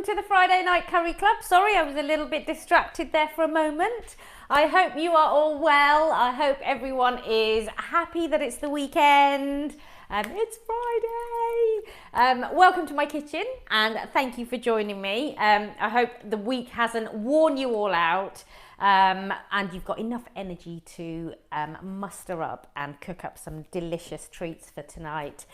to the Friday Night Curry Club. Sorry, I was a little bit distracted there for a moment. I hope you are all well. I hope everyone is happy that it's the weekend. It's Friday. Welcome to my kitchen and thank you for joining me. I hope the week hasn't worn you all out and you've got enough energy to muster up and cook up some delicious treats for tonight.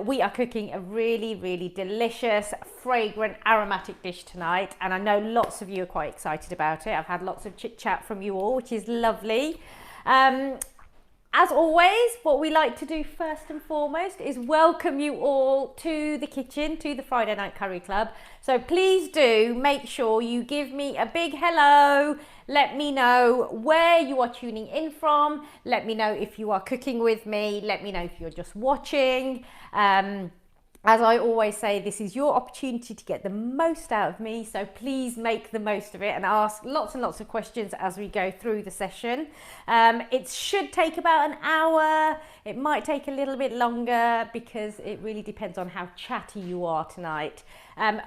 We are cooking a really delicious, fragrant, aromatic dish tonight, and I know lots of you are quite excited about it. I've had lots of chit chat from you all, which is lovely. As always, what we like to do first and foremost is welcome you all to the kitchen, to the Friday Night Curry Club. So please do make sure you give me a big hello. Let me know where you are tuning in from. Let me know if you are cooking with me. Let me know if you're just watching. As I always say, this is your opportunity to get the most out of me, so please make the most of it and ask lots and lots of questions as we go through the session. It should take about an hour. It might take a little bit longer because it really depends on how chatty you are tonight. And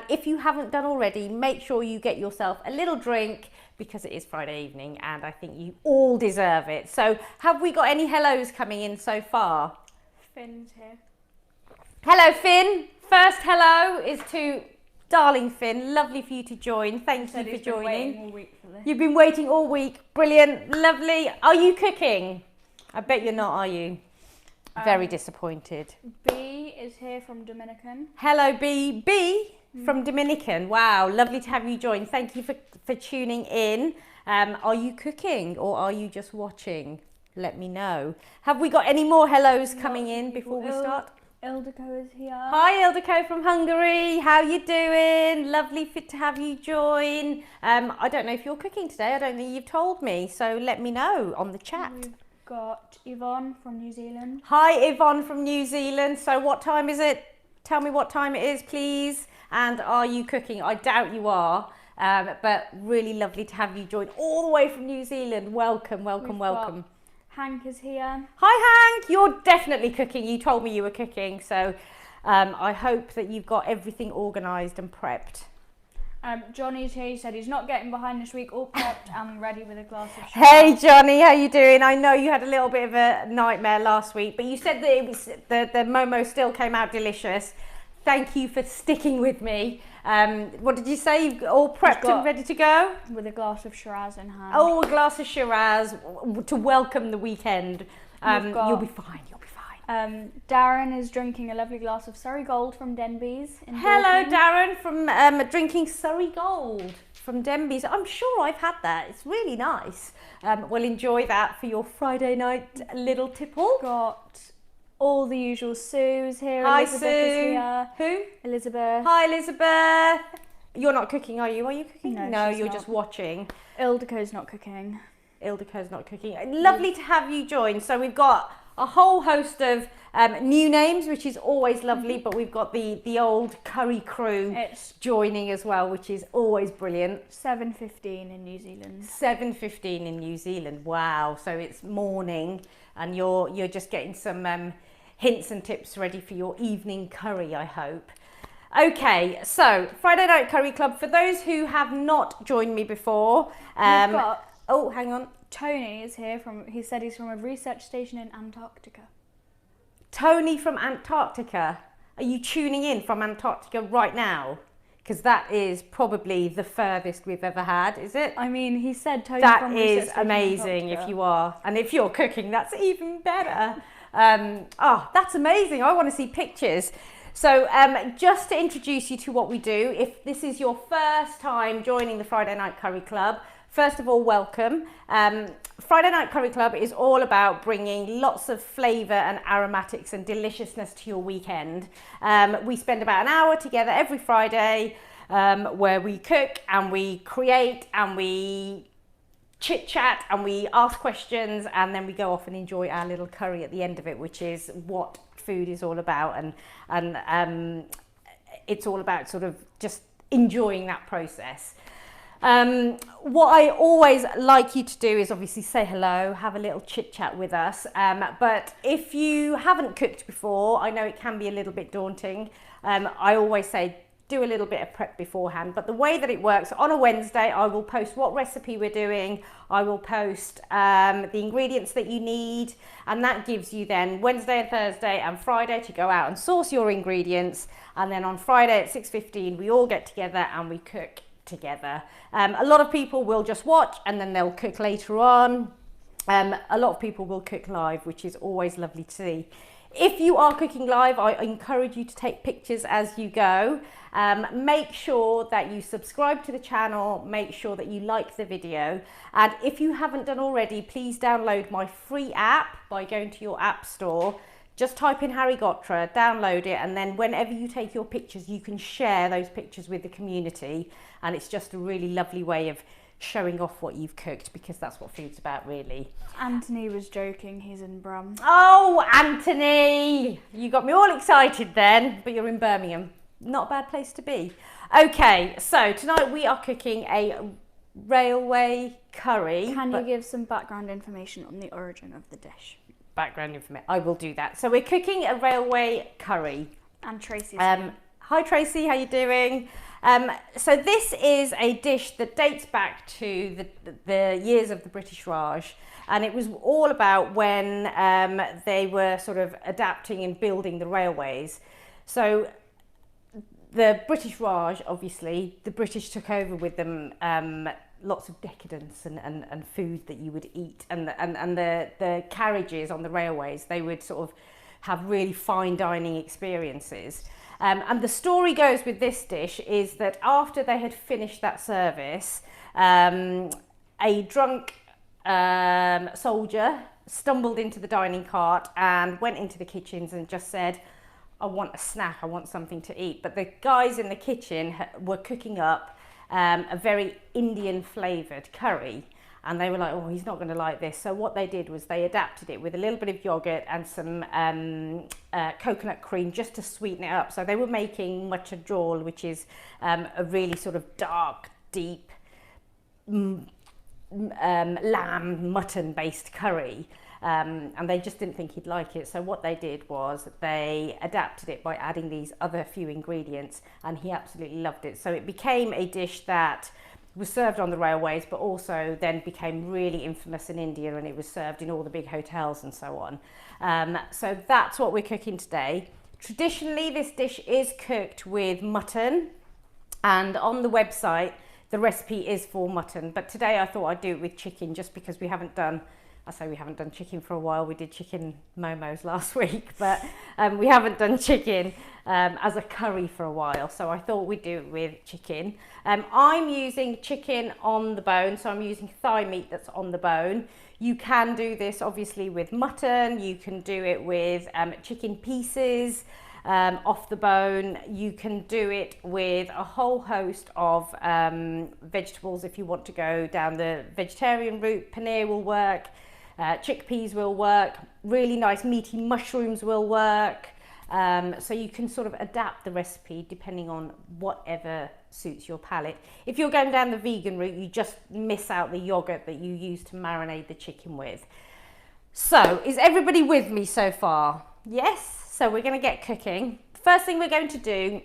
if you haven't done already, make sure you get yourself a little drink because it is Friday evening and I think you all deserve it. So have we got any hellos coming in so far? Finn's here. Hello Finn, first hello is to darling Finn, lovely for you to join, thank you for joining. All week for this. You've been waiting all week, brilliant, lovely. Are you cooking? I bet you're not, are you? Very disappointed. B is here from Dominican. Hello B, from Dominican, wow, lovely to have you join, thank you for tuning in. Are you cooking or are you just watching? Let me know. Have we got any more hellos coming in before we start? Ildiko is here. Hi Ildiko from Hungary, how you doing? Lovely to have you join. I don't know if you're cooking today, I don't think you've told me, so let me know on the chat. We've got Yvonne from New Zealand. Hi Yvonne from New Zealand, so what time is it? Tell me what time it is please, and are you cooking? I doubt you are, but really lovely to have you join all the way from New Zealand. Welcome. Hank is here. Hi Hank, you're definitely cooking. You told me you were cooking, so I hope that you've got everything organised and prepped. Johnny's here. He said he's not getting behind this week, all prepped and ready with a glass of Shiraz. Hey Johnny, how you doing? I know you had a little bit of a nightmare last week, but you said that it was the momo still came out delicious. Thank you for sticking with me. What did you say? You've all prepped and ready to go? With a glass of Shiraz in hand. Oh, a glass of Shiraz to welcome the weekend. You'll be fine. Darren is drinking a lovely glass of Surrey Gold from Denby's. Hello Darren from drinking Surrey Gold from Denby's. I'm sure I've had that. It's really nice. We'll enjoy that for your Friday night little tipple. Got all the usual Sue's here. Hi Elizabeth Sue. is here. Who? Elizabeth. Hi Elizabeth. You're not cooking, are you? Are you cooking? No, you're not. Just watching. Ildiko's not cooking. Ildiko's not cooking. Lovely to have you join. So we've got a whole host of new names, which is always lovely, but we've got the old curry crew joining as well, which is always brilliant. 7:15 in New Zealand. 7:15 in New Zealand. Wow. So it's morning and you're just getting some hints and tips ready for your evening curry, I hope. Okay, so Friday Night Curry Club, for those who have not joined me before, we've got oh, hang on. Tony is here he said he's from a research station in Antarctica. Tony from Antarctica. Are you tuning in from Antarctica right now? Because that is probably the furthest we've ever had, is it? I mean, he said Tony that from is amazing if you are. And if you're cooking, that's even better. Oh, that's amazing. I want to see pictures. So just to introduce you to what we do, if this is your first time joining the Friday Night Curry Club, first of all, welcome. Friday Night Curry Club is all about bringing lots of flavour and aromatics and deliciousness to your weekend. We spend about an hour together every Friday where we cook and we create and we chit chat and we ask questions and then we go off and enjoy our little curry at the end of it, which is what food is all about, and it's all about sort of just enjoying that process. What I always like you to do is obviously say hello, have a little chit chat with us. But if you haven't cooked before, I know it can be a little bit daunting. I always say do a little bit of prep beforehand. But the way that it works, on a Wednesday, I will post what recipe we're doing. I will post the ingredients that you need, and that gives you then Wednesday and Thursday and Friday to go out and source your ingredients. And then on Friday at 6:15, we all get together and we cook together. A lot of people will just watch and then they'll cook later on. A lot of people will cook live, which is always lovely to see. If you are cooking live, I encourage you to take pictures as you go. Make sure that you subscribe to the channel, make sure that you like the video. And if you haven't done already, please download my free app by going to your app store. Just type in Harry Ghotra, download it, and then whenever you take your pictures, you can share those pictures with the community. And it's just a really lovely way of showing off what you've cooked, because that's what food's about, really. Anthony was joking, he's in Brum. Oh, Anthony! You got me all excited then, but you're in Birmingham. Not a bad place to be. Okay, so tonight we are cooking a railway curry. Can you give some background information on the origin of the dish? Background information, I will do that. So we're cooking a railway curry. And Tracy's here. Hi Tracy, how you doing? So this is a dish that dates back to the years of the British Raj, and it was all about when they were sort of adapting and building the railways. So the British Raj, obviously, the British took over with them lots of decadence and food that you would eat, and the carriages on the railways, they would sort of have really fine dining experiences. And the story goes with this dish is that after they had finished that service, a drunk soldier stumbled into the dining cart and went into the kitchens and just said, I want a snack, I want something to eat. But the guys in the kitchen were cooking up a very Indian flavoured curry. And they were like, oh, he's not going to like this. So what they did was they adapted it with a little bit of yogurt and some coconut cream just to sweeten it up. So they were making muchadjol, which is a really sort of dark, deep lamb, mutton based curry. And they just didn't think he'd like it. So what they did was they adapted it by adding these other few ingredients, and he absolutely loved it. So it became a dish that was served on the railways, but also then became really infamous in India, and it was served in all the big hotels and so on. So that's what we're cooking today. Traditionally, this dish is cooked with mutton, and on the website, the recipe is for mutton, but today I thought I'd do it with chicken, just because we haven't done chicken for a while. We did chicken momos last week, but we haven't done chicken as a curry for a while. So I thought we'd do it with chicken. I'm using chicken on the bone, so I'm using thigh meat that's on the bone. You can do this obviously with mutton. You can do it with chicken pieces off the bone. You can do it with a whole host of vegetables if you want to go down the vegetarian route. Paneer will work. Chickpeas will work, really nice meaty mushrooms will work. So you can sort of adapt the recipe depending on whatever suits your palate. If you're going down the vegan route, you just miss out the yogurt that you use to marinate the chicken with. So is everybody with me so far? Yes? So we're going to get cooking. First thing we're going to do,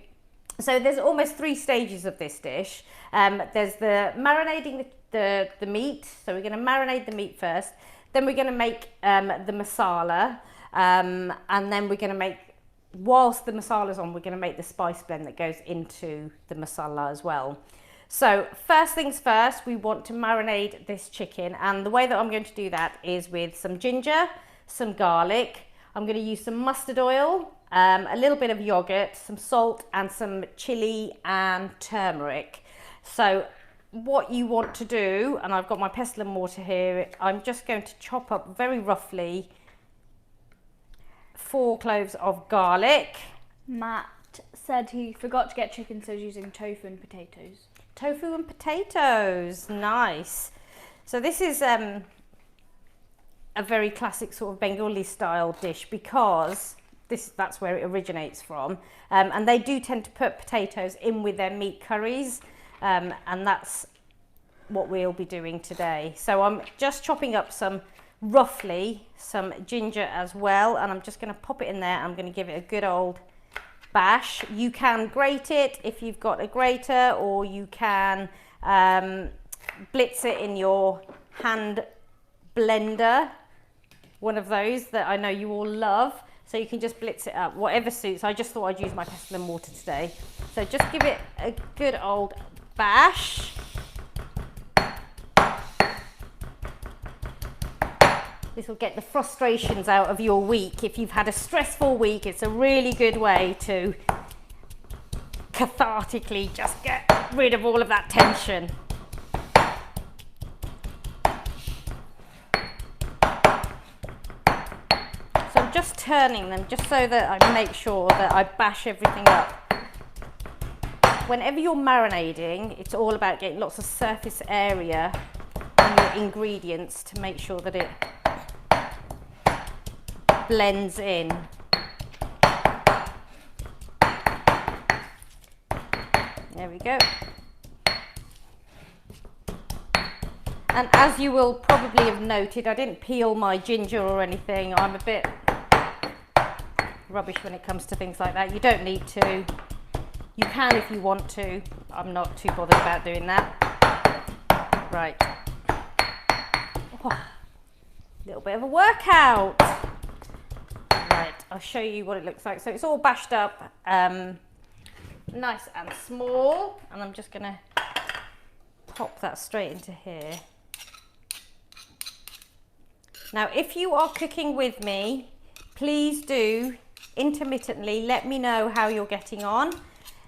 so there's almost 3 stages of this dish. There's the marinading the meat. So we're going to marinate the meat first. Then we're going to make the masala, and then we're going to make, whilst the masala's on, we're going to make the spice blend that goes into the masala as well. So first things first, we want to marinate this chicken, and the way that I'm going to do that is with some ginger, some garlic. I'm going to use some mustard oil, a little bit of yogurt, some salt, and some chili and turmeric. So what you want to do, and I've got my pestle and mortar here, I'm just going to chop up very roughly 4 cloves of garlic. Matt said he forgot to get chicken, so he's using tofu and potatoes. Tofu and potatoes, nice. So this is a very classic sort of Bengali style dish, because that's where it originates from, and they do tend to put potatoes in with their meat curries. And that's what we'll be doing today. So I'm just chopping up roughly some ginger as well, and I'm just going to pop it in there. I'm going to give it a good old bash. You can grate it if you've got a grater, or you can blitz it in your hand blender, one of those that I know you all love. So you can just blitz it up, whatever suits. I just thought I'd use my pestle and mortar today. So just give it a good old bash. This will get the frustrations out of your week. If you've had a stressful week, it's a really good way to cathartically just get rid of all of that tension. So I'm just turning them just so that I make sure that I bash everything up. Whenever you're marinading, it's all about getting lots of surface area on your ingredients to make sure that it blends in. There we go. And as you will probably have noted, I didn't peel my ginger or anything. I'm a bit rubbish when it comes to things like that. You don't need to. You can if you want to. I'm not too bothered about doing that. Right. Oh, little bit of a workout. Right, I'll show you what it looks like. So it's all bashed up, nice and small, and I'm just gonna pop that straight into here. Now, if you are cooking with me, please do intermittently let me know how you're getting on.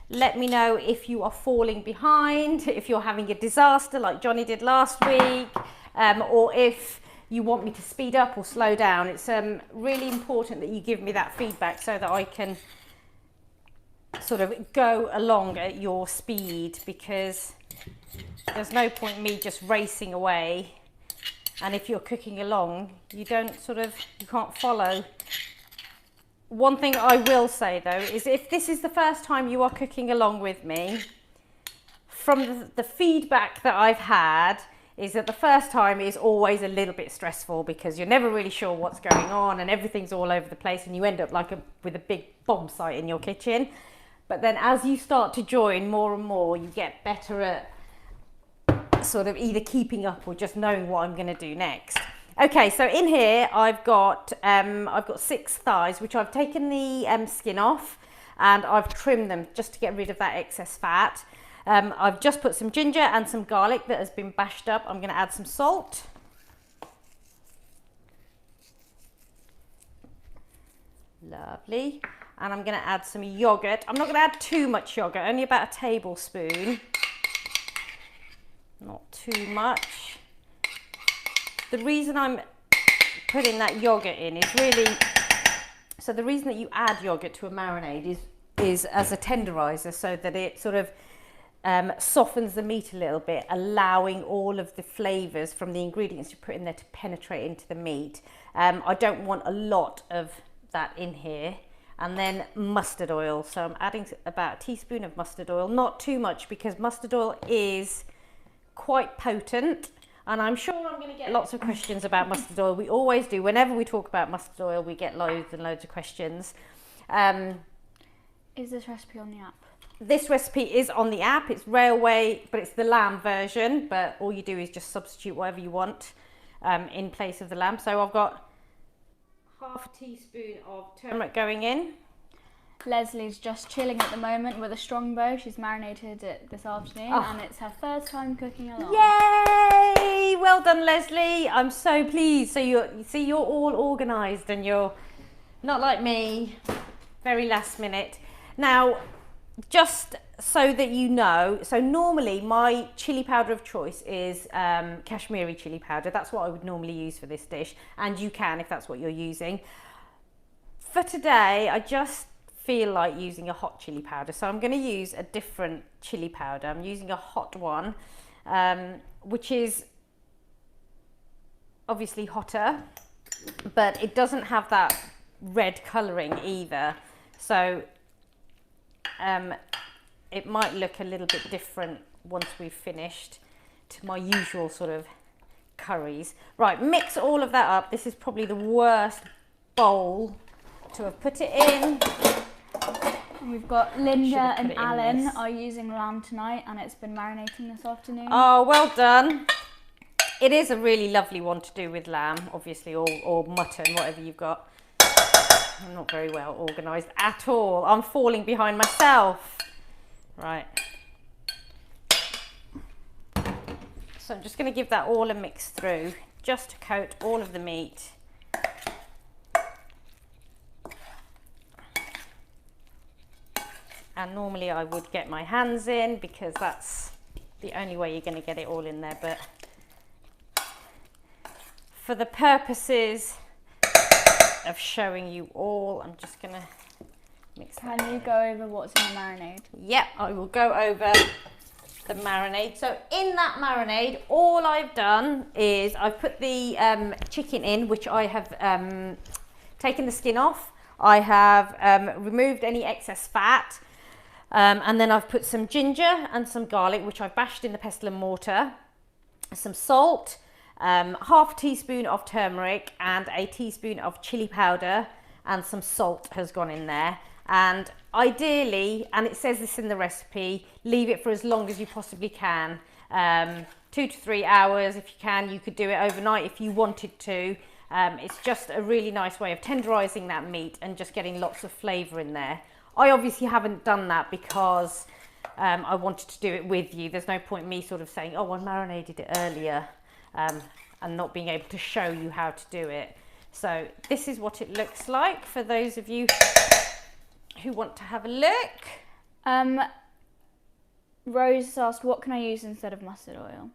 Let me know if you are falling behind, if you're having a disaster like Johnny did last week, or if you want me to speed up or slow down. It's really important that you give me that feedback so that I can sort of go along at your speed, because there's no point me just racing away, and if you're cooking along, you can't follow. One thing I will say though is, if this is the first time you are cooking along with me, from the feedback that I've had, is that the first time is always a little bit stressful, because you're never really sure what's going on and everything's all over the place, and you end up with a big bomb site in your kitchen. But then as you start to join more and more, you get better at sort of either keeping up or just knowing what I'm going to do next. Okay, so in here I've got 6 thighs, which I've taken the skin off, and I've trimmed them just to get rid of that excess fat. I've just put some ginger and some garlic that has been bashed up. I'm going to add some salt. Lovely. And I'm going to add some yogurt. I'm not going to add too much yogurt, only about a tablespoon. Not too much. The reason I'm putting that yogurt in is really, so the reason that you add yogurt to a marinade is as a tenderizer, so that it sort of softens the meat a little bit, allowing all of the flavours from the ingredients you put in there to penetrate into the meat. I don't want a lot of that in here. And then mustard oil. So I'm adding about a teaspoon of mustard oil, not too much, because mustard oil is quite potent. And I'm sure I'm going to get lots of questions about mustard oil. We always do. Whenever we talk about mustard oil, we get loads and loads of questions. Is this recipe on the app? This recipe is on the app. It's Railway, but it's the lamb version. But all you do is just substitute whatever you want in place of the lamb. So I've got half a teaspoon of turmeric going in. Leslie's just chilling at the moment with a strongbow. She's marinated it this afternoon, and it's her first time cooking along. Yay! Well done, Leslie. I'm so pleased. So you're all organised, and you're not like me, very last minute. Now, just so that you know, so normally my chili powder of choice is Kashmiri chili powder. That's what I would normally use for this dish, and you can if that's what you're using. For today, I just feel like using a hot chili powder, so I'm going to use a different chili powder. I'm using a hot one, which is obviously hotter, but it doesn't have that red colouring either, so it might look a little bit different once we've finished to my usual sort of curries. Right, mix all of that up. This is probably the worst bowl to have put it in. We've got Linda and put it in Alan this. are using lamb tonight, and it's been marinating this afternoon. Oh, well done. It is a really lovely one to do with lamb, obviously, or mutton, whatever you've got. I'm not very well organised at all. I'm falling behind myself. Right. So I'm just going to give that all a mix through, just to coat all of the meat. And normally I would get my hands in because that's the only way you're going to get it all in there. But for the purposes of showing you all, I'm just going to mix that. Can you go over what's in the marinade? Yep, I will go over the marinade. So in that marinade, all I've done is I've put the chicken in, which I have taken the skin off. I have removed any excess fat. And then I've put some ginger and some garlic, which I've bashed in the pestle and mortar, some salt, half a teaspoon of turmeric and a teaspoon of chili powder, and some salt has gone in there. And ideally, and it says this in the recipe, leave it for as long as you possibly can. 2 to 3 hours if you can. You could do it overnight if you wanted to. It's just a really nice way of tenderising that meat and just getting lots of flavour in there. I obviously haven't done that because I wanted to do it with you. There's no point me sort of saying, oh, I marinated it earlier and not being able to show you how to do it. So this is what it looks like for those of you who want to have a look. Rose asked, what can I use instead of mustard oil?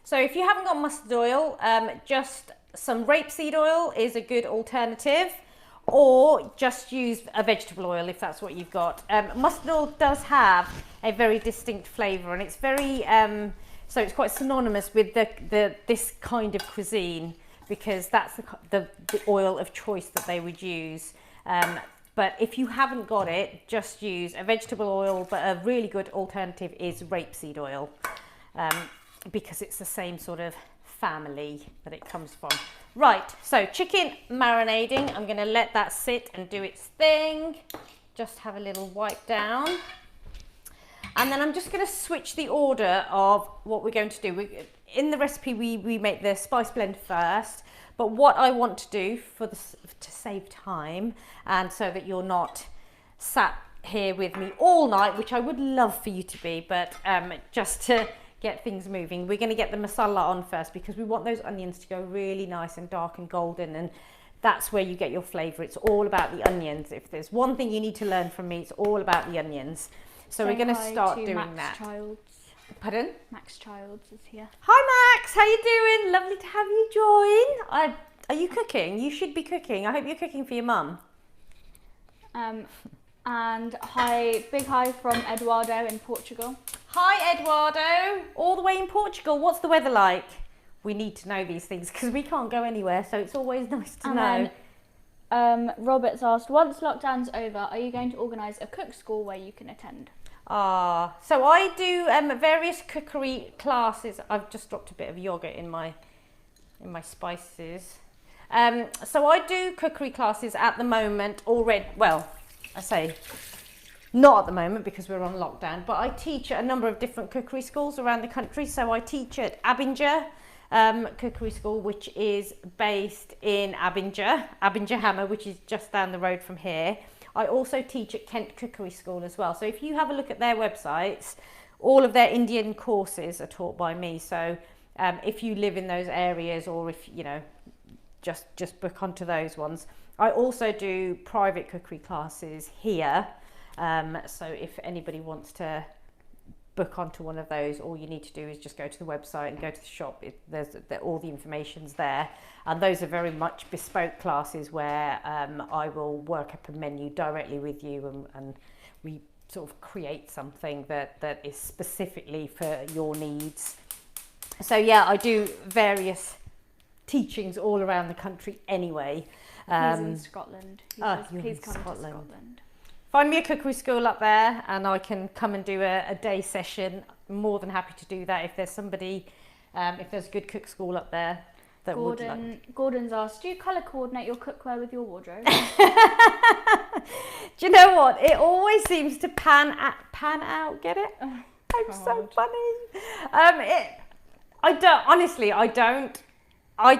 So if you haven't got mustard oil, just some rapeseed oil is a good alternative. Or just use a vegetable oil if that's what you've got. Mustard oil does have a very distinct flavour, and it's very so it's quite synonymous with this kind of cuisine because that's the oil of choice that they would use. But if you haven't got it, just use a vegetable oil. But a really good alternative is rapeseed oil because it's the same sort of family that it comes from. Right, so chicken marinading, I'm going to let that sit and do its thing. Just have a little wipe down. And then I'm just going to switch the order of what we're going to do. In the recipe, we make the spice blend first. But what I want to do to save time and so that you're not sat here with me all night, which I would love for you to be, but just to get things moving. We're going to get the masala on first because we want those onions to go really nice and dark and golden, and that's where you get your flavour. It's all about the onions. If there's one thing you need to learn from me, it's all about the onions. So we're going to start doing Max that. Childs. Pardon? Max Childs is here. Hi Max, how you doing? Lovely to have you join. Are you cooking? You should be cooking. I hope you're cooking for your mum. And big hi from Eduardo in Portugal. Hi Eduardo, all the way in Portugal. What's the weather like? We need to know these things because we can't go anywhere, so it's always nice to know. Then, Robert's asked, once lockdown's over, are you going to organise a cook school where you can attend? So I do various cookery classes. I've just dropped a bit of yogurt in my spices. So I do cookery classes at the moment already. Well, I say not at the moment because we're on lockdown, but I teach at a number of different cookery schools around the country. So I teach at Abinger Cookery School, which is based in Abinger Hammer, which is just down the road from here. I also teach at Kent Cookery School as well. So if you have a look at their websites, all of their Indian courses are taught by me. So if you live in those areas, or if you know, just book onto those ones. I also do private cookery classes here. So if anybody wants to book onto one of those, all you need to do is just go to the website and go to the shop. All the information's there, and those are very much bespoke classes where I will work up a menu directly with you, and we sort of create something that is specifically for your needs. So yeah, I do various teachings all around the country anyway. He's in Scotland. Please come to Scotland. Find me a cookery school up there and I can come and do a day session. I'm more than happy to do that if there's somebody, if there's a good cook school up there. that would like. Gordon's asked, do you colour coordinate your cookware with your wardrobe? Do you know what? It always seems to pan out. Get it? Oh, I'm so funny. I don't. Honestly, I don't. I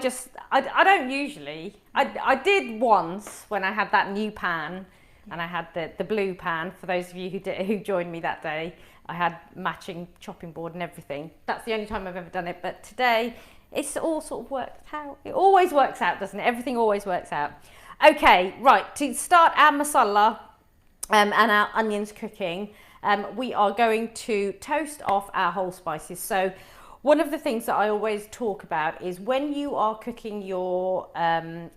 don't usually. I did once when I had that new pan, and I had the blue pan. For those of you who joined me that day, I had matching chopping board and everything. That's the only time I've ever done it. But today, it's all sort of worked out. It always works out, doesn't it? Everything always works out. Okay, right. To start our masala and our onions cooking, we are going to toast off our whole spices. So one of the things that I always talk about is when you are cooking your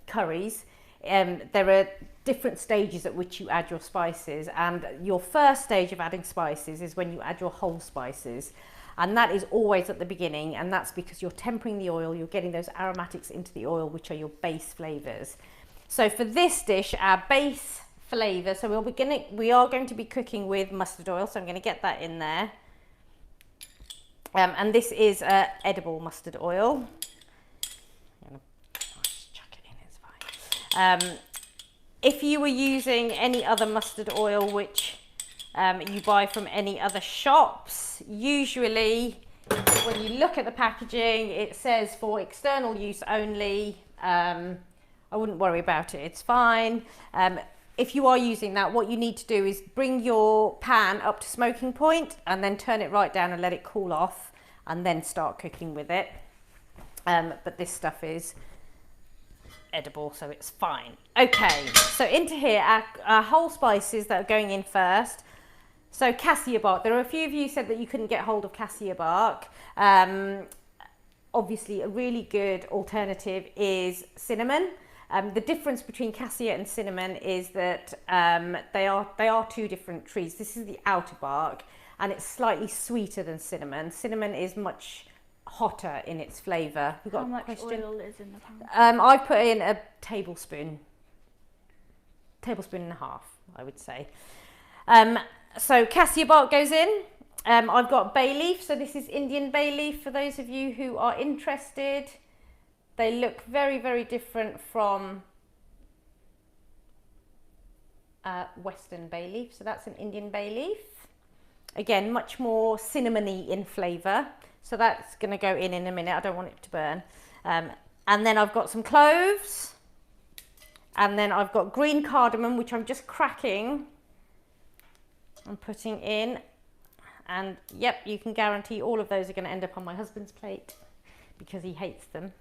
curries, there are different stages at which you add your spices, and your first stage of adding spices is when you add your whole spices, and that is always at the beginning, and that's because you're tempering the oil, you're getting those aromatics into the oil, which are your base flavors. So for this dish, our base flavor, so we are going to be cooking with mustard oil, so I'm going to get that in there. And this is edible mustard oil. I'll just chuck it in, it's fine. If you were using any other mustard oil which you buy from any other shops, usually when you look at the packaging it says for external use only. I wouldn't worry about it, it's fine. If you are using that, what you need to do is bring your pan up to smoking point and then turn it right down and let it cool off and then start cooking with it. But this stuff is edible, so it's fine. Okay, so into here, our whole spices that are going in first. So cassia bark, there are a few of you said that you couldn't get hold of cassia bark. Obviously a really good alternative is cinnamon. The difference between cassia and cinnamon is that they are two different trees. This is the outer bark and it's slightly sweeter than cinnamon. Cinnamon is much hotter in its flavour. We've got How much question? oil is in the pan? I've put in a tablespoon and a half, I would say. So cassia bark goes in. I've got bay leaf, so this is Indian bay leaf for those of you who are interested. They look very, very different from Western bay leaf, so that's an Indian bay leaf. Again, much more cinnamony in flavour, so that's going to go in a minute. I don't want it to burn. And then I've got some cloves, and then I've got green cardamom, which I'm just cracking and putting in. And yep, you can guarantee all of those are going to end up on my husband's plate because he hates them.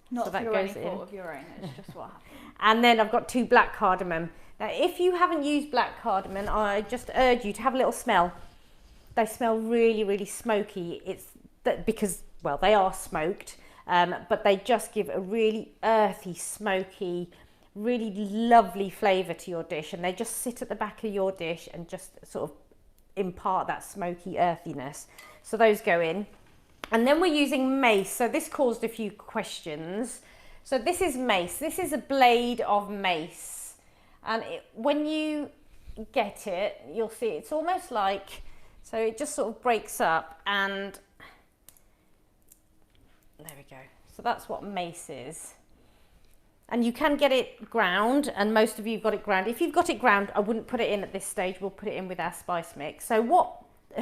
Not so that through goes any in. fault of your own, it's just what happened. And then I've got 2 black cardamom. Now, if you haven't used black cardamom, I just urge you to have a little smell. They smell really, really smoky. It's that because, well, they are smoked, but they just give a really earthy, smoky, really lovely flavour to your dish. And they just sit at the back of your dish and just sort of impart that smoky earthiness. So those go in. And then we're using mace. So this caused a few questions. So this is mace. This is a blade of mace. And when you get it, you'll see it's almost like, so it just sort of breaks up and there we go. So that's what mace is. And you can get it ground, and most of you have got it ground. If you've got it ground, I wouldn't put it in at this stage. We'll put it in with our spice mix. So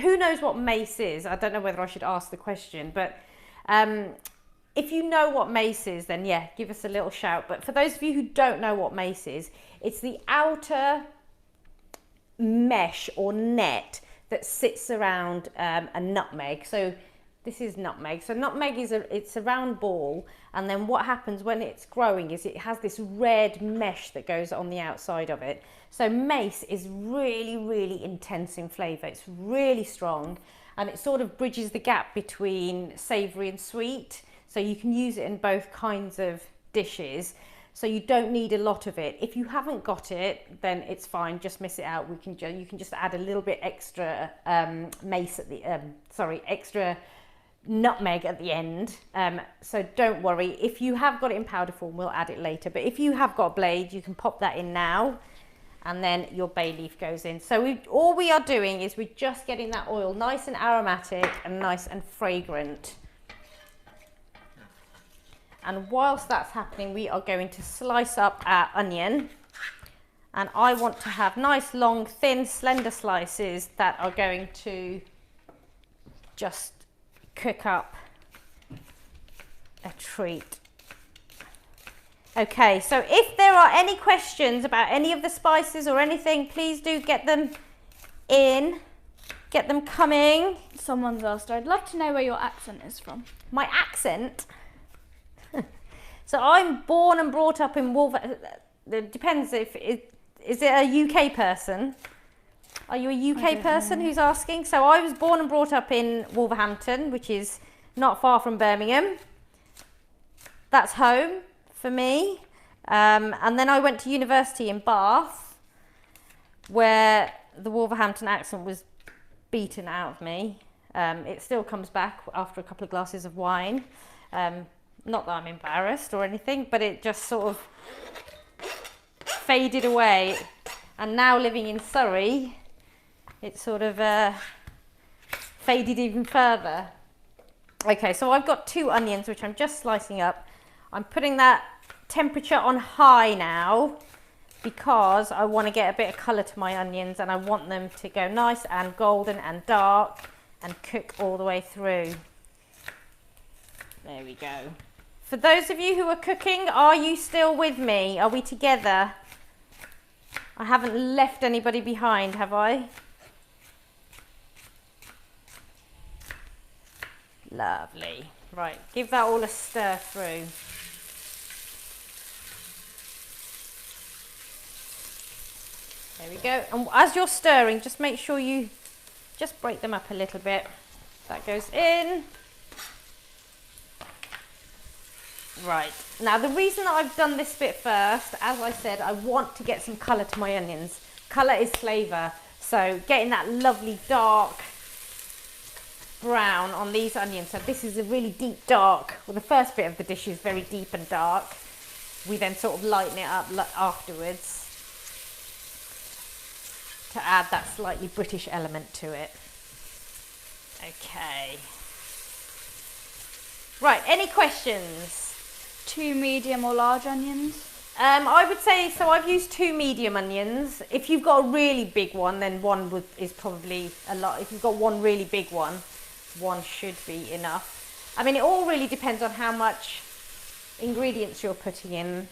who knows what mace is? I don't know whether I should ask the question, but if you know what mace is, then yeah, give us a little shout. But for those of you who don't know what mace is, it's the outer mesh or net that sits around a nutmeg. So this is nutmeg. So nutmeg is it's a round ball, and then what happens when it's growing is it has this red mesh that goes on the outside of it. So mace is really, really intense in flavour. It's really strong, and it sort of bridges the gap between savoury and sweet. So you can use it in both kinds of dishes. So you don't need a lot of it. If you haven't got it, then it's fine. Just miss it out. You can just add a little bit extra mace at the extra nutmeg at the end. So don't worry. If you have got it in powder form, we'll add it later. But if you have got a blade, you can pop that in now, and then your bay leaf goes in. So all we are doing is we're just getting that oil nice and aromatic and nice and fragrant. And whilst that's happening, we are going to slice up our onion. And I want to have nice, long, thin, slender slices that are going to just cook up a treat. Okay, so if there are any questions about any of the spices or anything, please do get them in, get them coming. Someone's asked, I'd love to know where your accent is from. My accent? So I'm born and brought up in Wolverhampton. It depends if is it a UK person? Are you a UK person who's asking? So I was born and brought up in Wolverhampton, which is not far from Birmingham. That's home for me. And then I went to university in Bath, where the Wolverhampton accent was beaten out of me. It still comes back after a couple of glasses of wine. Not that I'm embarrassed or anything, but it just sort of faded away. And now living in Surrey, it sort of faded even further. Okay, so I've got 2 onions, which I'm just slicing up. I'm putting that temperature on high now because I want to get a bit of colour to my onions, and I want them to go nice and golden and dark and cook all the way through. There we go. For those of you who are cooking, are you still with me? Are we together? I haven't left anybody behind, have I? Lovely. Right, give that all a stir through. There we go. And as you're stirring, just make sure you just break them up a little bit. That goes in. Right, now the reason that I've done this bit first, as I said, I want to get some colour to my onions. Colour is flavour, so getting that lovely dark brown on these onions. So this is a really deep dark. Well, the first bit of the dish is very deep and dark. We then sort of lighten it up afterwards to add that slightly British element to it. Okay. Right, any questions? 2 medium or large onions? I would say, so I've used 2 medium onions. If you've got a really big one, then one is probably a lot. If you've got one really big one, one should be enough. I mean, it all really depends on how much ingredients you're putting in,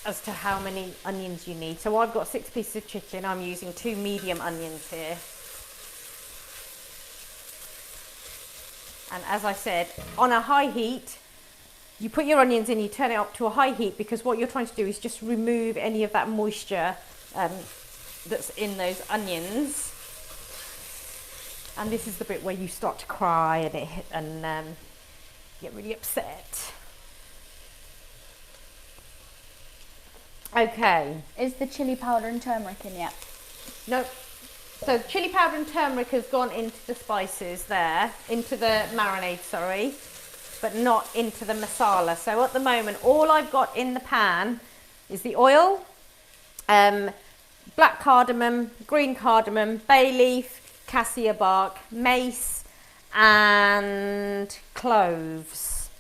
as to how many onions you need. So I've got 6 pieces of chicken. I'm using 2 medium onions here. And as I said, on a high heat, you put your onions in, you turn it up to a high heat, because what you're trying to do is just remove any of that moisture that's in those onions. And this is the bit where you start to cry and get really upset. Okay. Is the chilli powder and turmeric in yet? No. So chilli powder and turmeric has gone into the spices there, into the marinade, sorry, but not into the masala. So at the moment, all I've got in the pan is the oil, black cardamom, green cardamom, bay leaf, cassia bark, mace, and cloves.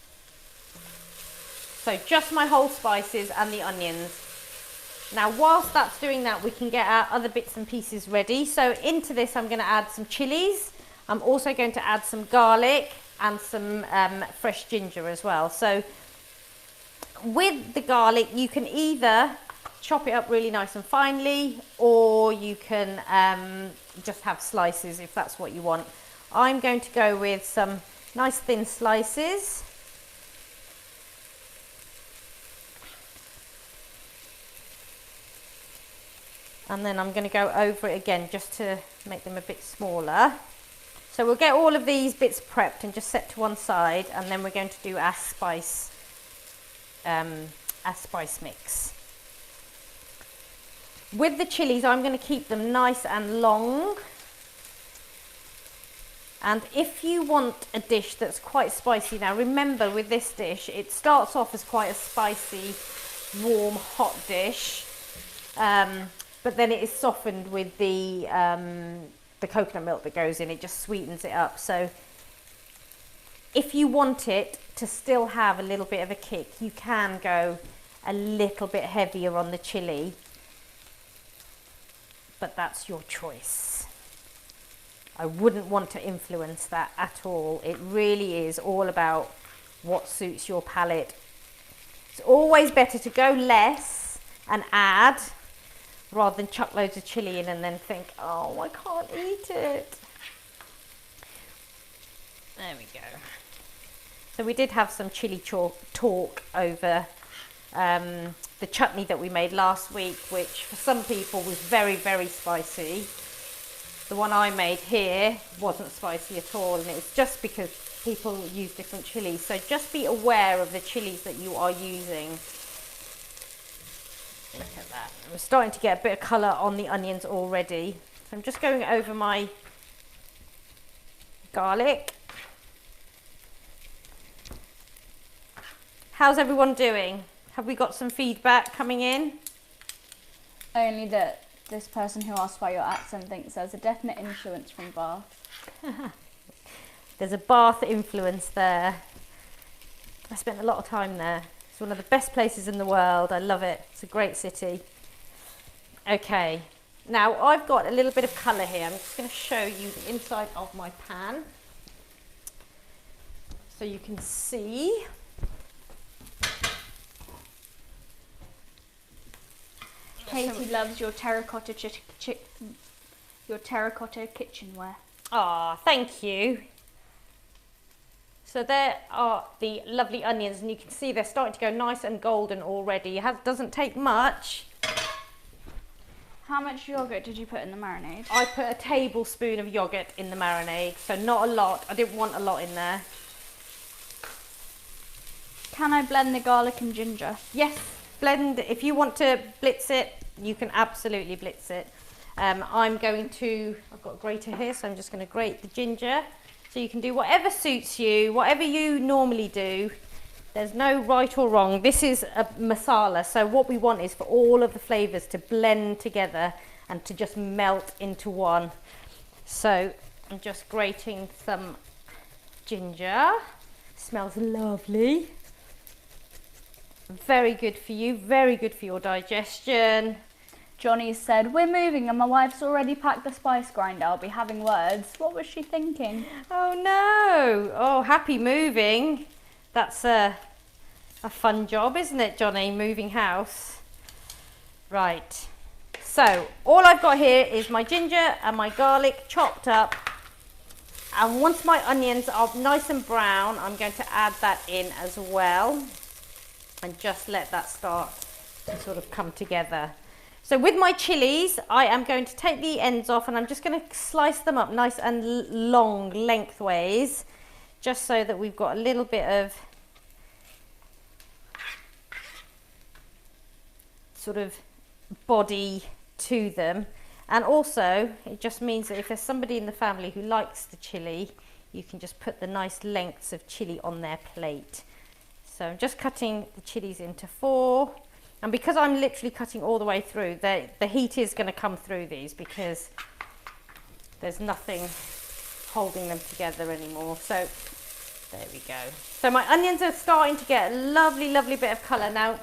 So just my whole spices and the onions. Now, whilst that's doing that, we can get our other bits and pieces ready. So into this, I'm going to add some chilies. I'm also going to add some garlic and some fresh ginger as well. So with the garlic, you can either chop it up really nice and finely, or you can just have slices if that's what you want. I'm going to go with some nice thin slices. And then I'm going to go over it again just to make them a bit smaller. So we'll get all of these bits prepped and just set to one side, and then we're going to do our spice mix. With the chilies, I'm going to keep them nice and long. And if you want a dish that's quite spicy, now remember with this dish, it starts off as quite a spicy, warm, hot dish. But then it is softened with the coconut milk that goes in. It just sweetens it up. So if you want it to still have a little bit of a kick, you can go a little bit heavier on the chili, but that's your choice. I wouldn't want to influence that at all. It really is all about what suits your palate. It's always better to go less and add rather than chuck loads of chili in and then think, oh, I can't eat it. There we go. So we did have some chili talk over the chutney that we made last week, which for some people was very, very spicy. The one I made here wasn't spicy at all, and it was just because people use different chilies. So just be aware of the chilies that you are using. Look at that. We're starting to get a bit of colour on the onions already. So I'm just going over my garlic. How's everyone doing? Have we got some feedback coming in? Only that this person who asked why your accent thinks there's a definite influence from Bath. There's a Bath influence there. I spent a lot of time there. It's one of the best places in the world. I love it. It's a great city. Okay, now I've got a little bit of colour here. I'm just going to show you the inside of my pan so you can see. Katie loves your terracotta kitchenware. Ah, thank you. So there are the lovely onions, and you can see they're starting to go nice and golden already. It doesn't take much. How much yogurt did you put in the marinade? I put a tablespoon of yogurt in the marinade, so not a lot. I didn't want a lot in there. Can I blend the garlic and ginger? Yes, blend. If you want to blitz it, you can absolutely blitz it. I've got a grater here, so I'm just going to grate the ginger. So you can do whatever suits you, whatever you normally do. There's no right or wrong. This is a masala, so what we want is for all of the flavours to blend together and to just melt into one. So I'm just grating some ginger. Smells lovely. Very good for you, very good for your digestion. Johnny said, we're moving and my wife's already packed the spice grinder. I'll be having words. What was she thinking? Oh no. Oh, happy moving. That's a fun job, isn't it, Johnny? Moving house. Right. So all I've got here is my ginger and my garlic chopped up. And once my onions are nice and brown, I'm going to add that in as well. And just let that start to sort of come together. So with my chilies, I am going to take the ends off and I'm just going to slice them up nice and long lengthways, just so that we've got a little bit of sort of body to them. And also, it just means that if there's somebody in the family who likes the chili, you can just put the nice lengths of chili on their plate. So I'm just cutting the chilies into 4. And because I'm literally cutting all the way through, the heat is going to come through these because there's nothing holding them together anymore. So there we go. So my onions are starting to get a lovely, lovely bit of colour. Now,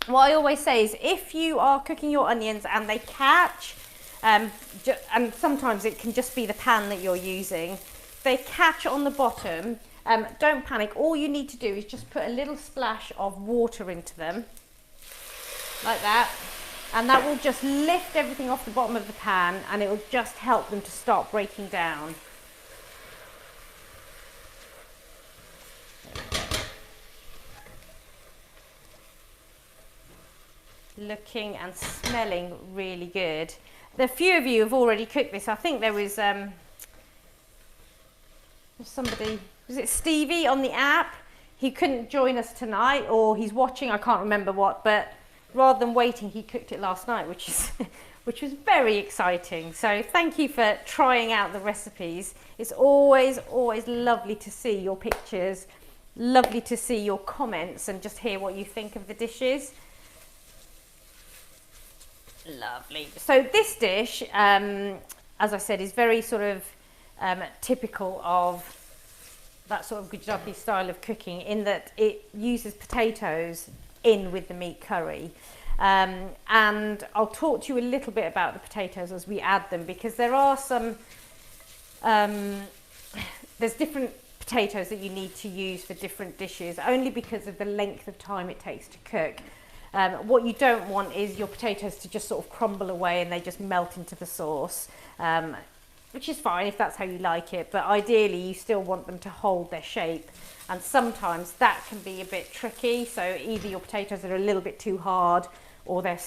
what I always say is if you are cooking your onions and they catch, and sometimes it can just be the pan that you're using, if they catch on the bottom, don't panic. All you need to do is just put a little splash of water into them. Like that, and that will just lift everything off the bottom of the pan and it will just help them to start breaking down. Looking and smelling really good. A few of you have already cooked this. I think there was somebody, was it Stevie on the app? He couldn't join us tonight, or he's watching, I can't remember what, but rather than waiting, he cooked it last night, which was very exciting. So thank you for trying out the recipes. It's always, always lovely to see your pictures, lovely to see your comments and just hear what you think of the dishes. Lovely. So this dish, as I said, is very sort of typical of that sort of Gujarati style of cooking in that it uses potatoes in with the meat curry. And I'll talk to you a little bit about the potatoes as we add them, because there are some, there's different potatoes that you need to use for different dishes, only because of the length of time it takes to cook. What you don't want is your potatoes to just sort of crumble away and they just melt into the sauce, which is fine if that's how you like it, but ideally you still want them to hold their shape, and sometimes that can be a bit tricky. So either your potatoes are a little bit too hard, or they're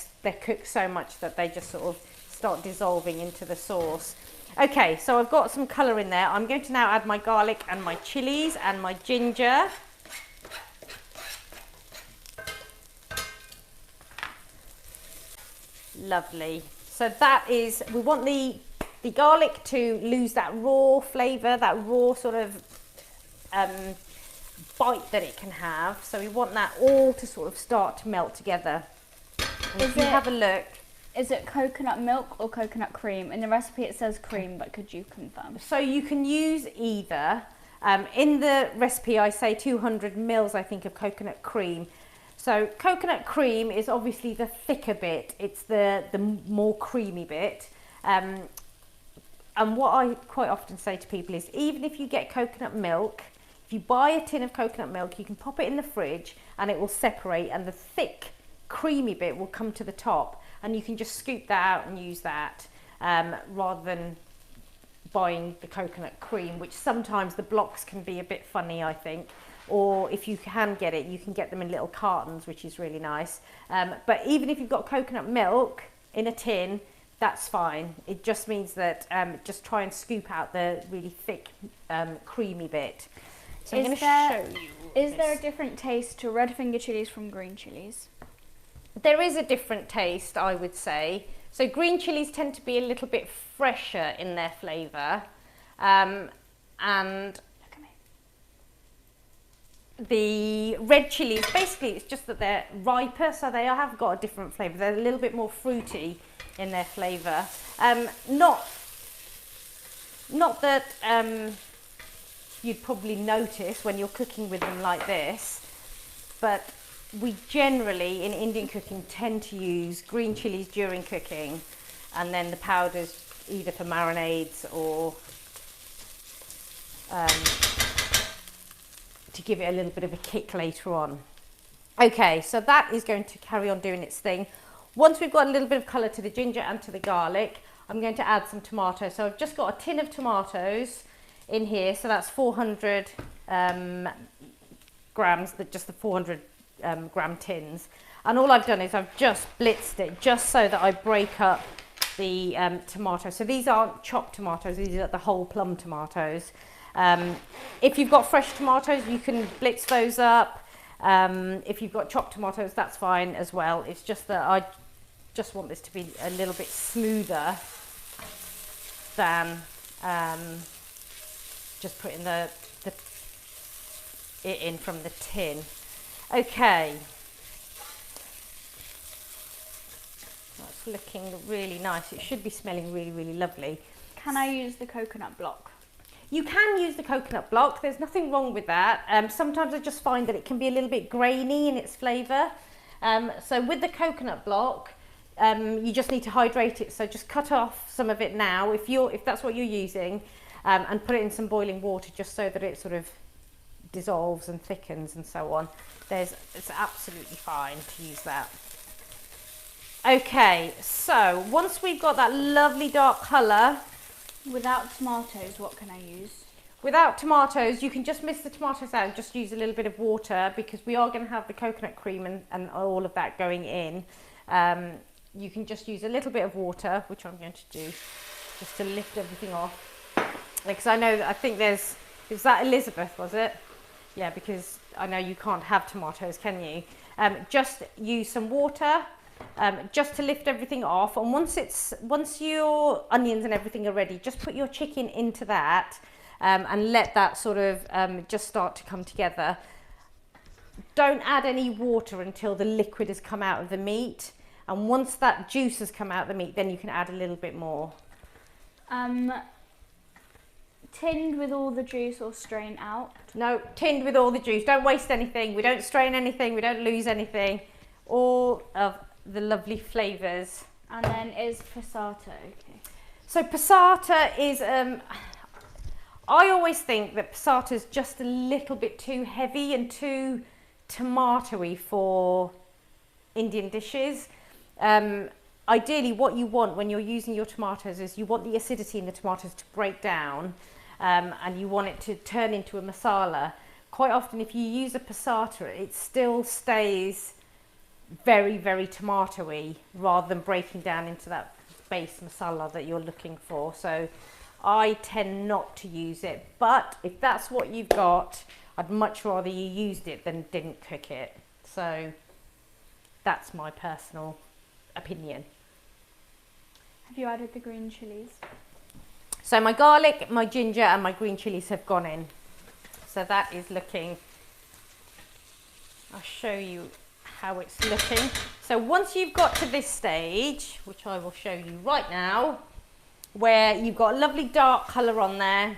cooked so much that they just sort of start dissolving into the sauce. Okay, so I've got some colour in there. I'm going to now add my garlic and my chilies and my ginger. Lovely. So that is, we want the garlic to lose that raw flavour, that raw sort of bite that it can have. So we want that all to sort of start to melt together. And if you have a look. Is it coconut milk or coconut cream? In the recipe it says cream, but could you confirm? So you can use either. In the recipe I say 200 mils, I think, of coconut cream. So coconut cream is obviously the thicker bit. It's the more creamy bit. And what I quite often say to people is, even if you get coconut milk, if you buy a tin of coconut milk, you can pop it in the fridge and it will separate, and the thick creamy bit will come to the top, and you can just scoop that out and use that, rather than buying the coconut cream, which sometimes the blocks can be a bit funny, I think. Or if you can get it, you can get them in little cartons, which is really nice. But even if you've got coconut milk in a tin, that's fine. It just means that just try and scoop out the really thick creamy bit. So I'm going to show you. Is there a different taste to red finger chilies from green chilies? There is a different taste, I would say. So green chilies tend to be a little bit fresher in their flavour, and the red chilies, basically it's just that they're riper, so they have got a different flavour. They're a little bit more fruity in their flavour. Not that you'd probably notice when you're cooking with them like this, but we generally in Indian cooking tend to use green chilies during cooking, and then the powders either for marinades or to give it a little bit of a kick later on. Okay, so that is going to carry on doing its thing. Once we've got a little bit of colour to the ginger and to the garlic, I'm going to add some tomatoes. So I've just got a tin of tomatoes in here, so that's 400 grams, just the 400 gram tins, and all I've done is I've just blitzed it just so that I break up the tomato. So these aren't chopped tomatoes, these are the whole plum tomatoes. If you've got fresh tomatoes, you can blitz those up. If you've got chopped tomatoes, that's fine as well. It's just that I just want this to be a little bit smoother than just putting it in from the tin. Okay, that's looking really nice. It should be smelling really, really lovely. Can I use the coconut block? You can use the coconut block, there's nothing wrong with that. Sometimes I just find that it can be a little bit grainy in its flavour. So with the coconut block, you just need to hydrate it. So just cut off some of it now, if that's what you're using, and put it in some boiling water just so that it sort of dissolves and thickens and so on. It's absolutely fine to use that. Okay, so once we've got that lovely dark colour. Without tomatoes, what can I use? Without tomatoes, you can just miss the tomatoes out and just use a little bit of water, because we are going to have the coconut cream and all of that going in. You can just use a little bit of water, which I'm going to do, just to lift everything off. Because I think is that Elizabeth, was it? Yeah, because I know you can't have tomatoes, can you? Just use some water, just to lift everything off. And once your onions and everything are ready, just put your chicken into that, and let that sort of just start to come together. Don't add any water until the liquid has come out of the meat. And once that juice has come out of the meat, then you can add a little bit more. tinned with all the juice or strain out? No, tinned with all the juice. Don't waste anything. We don't strain anything. We don't lose anything. All of the lovely flavours. And then is passata okay? So passata is, I always think that passata is just a little bit too heavy and too tomatoey for Indian dishes. Ideally, what you want when you're using your tomatoes is you want the acidity in the tomatoes to break down, and you want it to turn into a masala. Quite often, if you use a passata, it still stays very, very tomatoey rather than breaking down into that base masala that you're looking for. So I tend not to use it, but if that's what you've got, I'd much rather you used it than didn't cook it. So that's my personal opinion. Have you added the green chilies? So my garlic, my ginger and my green chilies have gone in. So that is looking, I'll show you how it's looking. So once you've got to this stage, which I will show you right now, where you've got a lovely dark colour on there,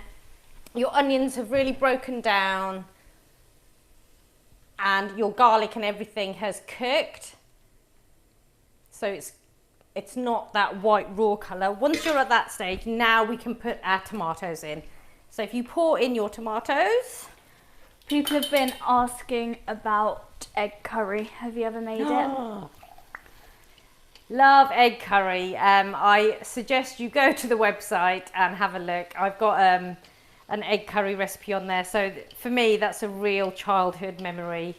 your onions have really broken down and your garlic and everything has cooked. So it's not that white raw colour. Once you're at that stage, now we can put our tomatoes in. So if you pour in your tomatoes. People have been asking about egg curry. Have you ever made it? Love egg curry. I suggest you go to the website and have a look. I've got an egg curry recipe on there. So for me, that's a real childhood memory.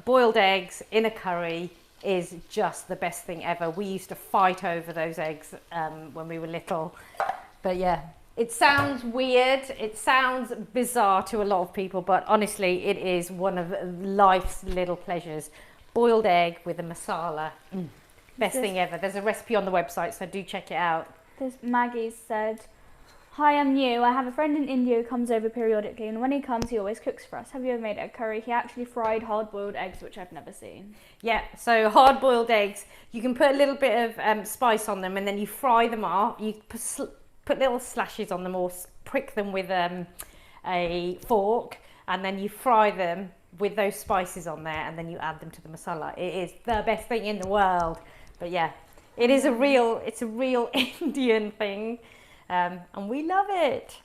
Boiled eggs in a curry is just the best thing ever. We used to fight over those eggs when we were little. But yeah, it sounds weird. It sounds bizarre to a lot of people, but honestly, it is one of life's little pleasures. Boiled egg with a masala. Best thing ever. There's a recipe on the website, so do check it out. Maggie said, "Hi, I'm new. I have a friend in India who comes over periodically, and when he comes, he always cooks for us. Have you ever made egg curry? He actually fried hard-boiled eggs, which I've never seen." Yeah, so hard-boiled eggs, you can put a little bit of spice on them, and then you fry them up. You put little slashes on them or prick them with a fork, and then you fry them with those spices on there, and then you add them to the masala. It is the best thing in the world. But yeah, it's a real Indian thing. And we love it.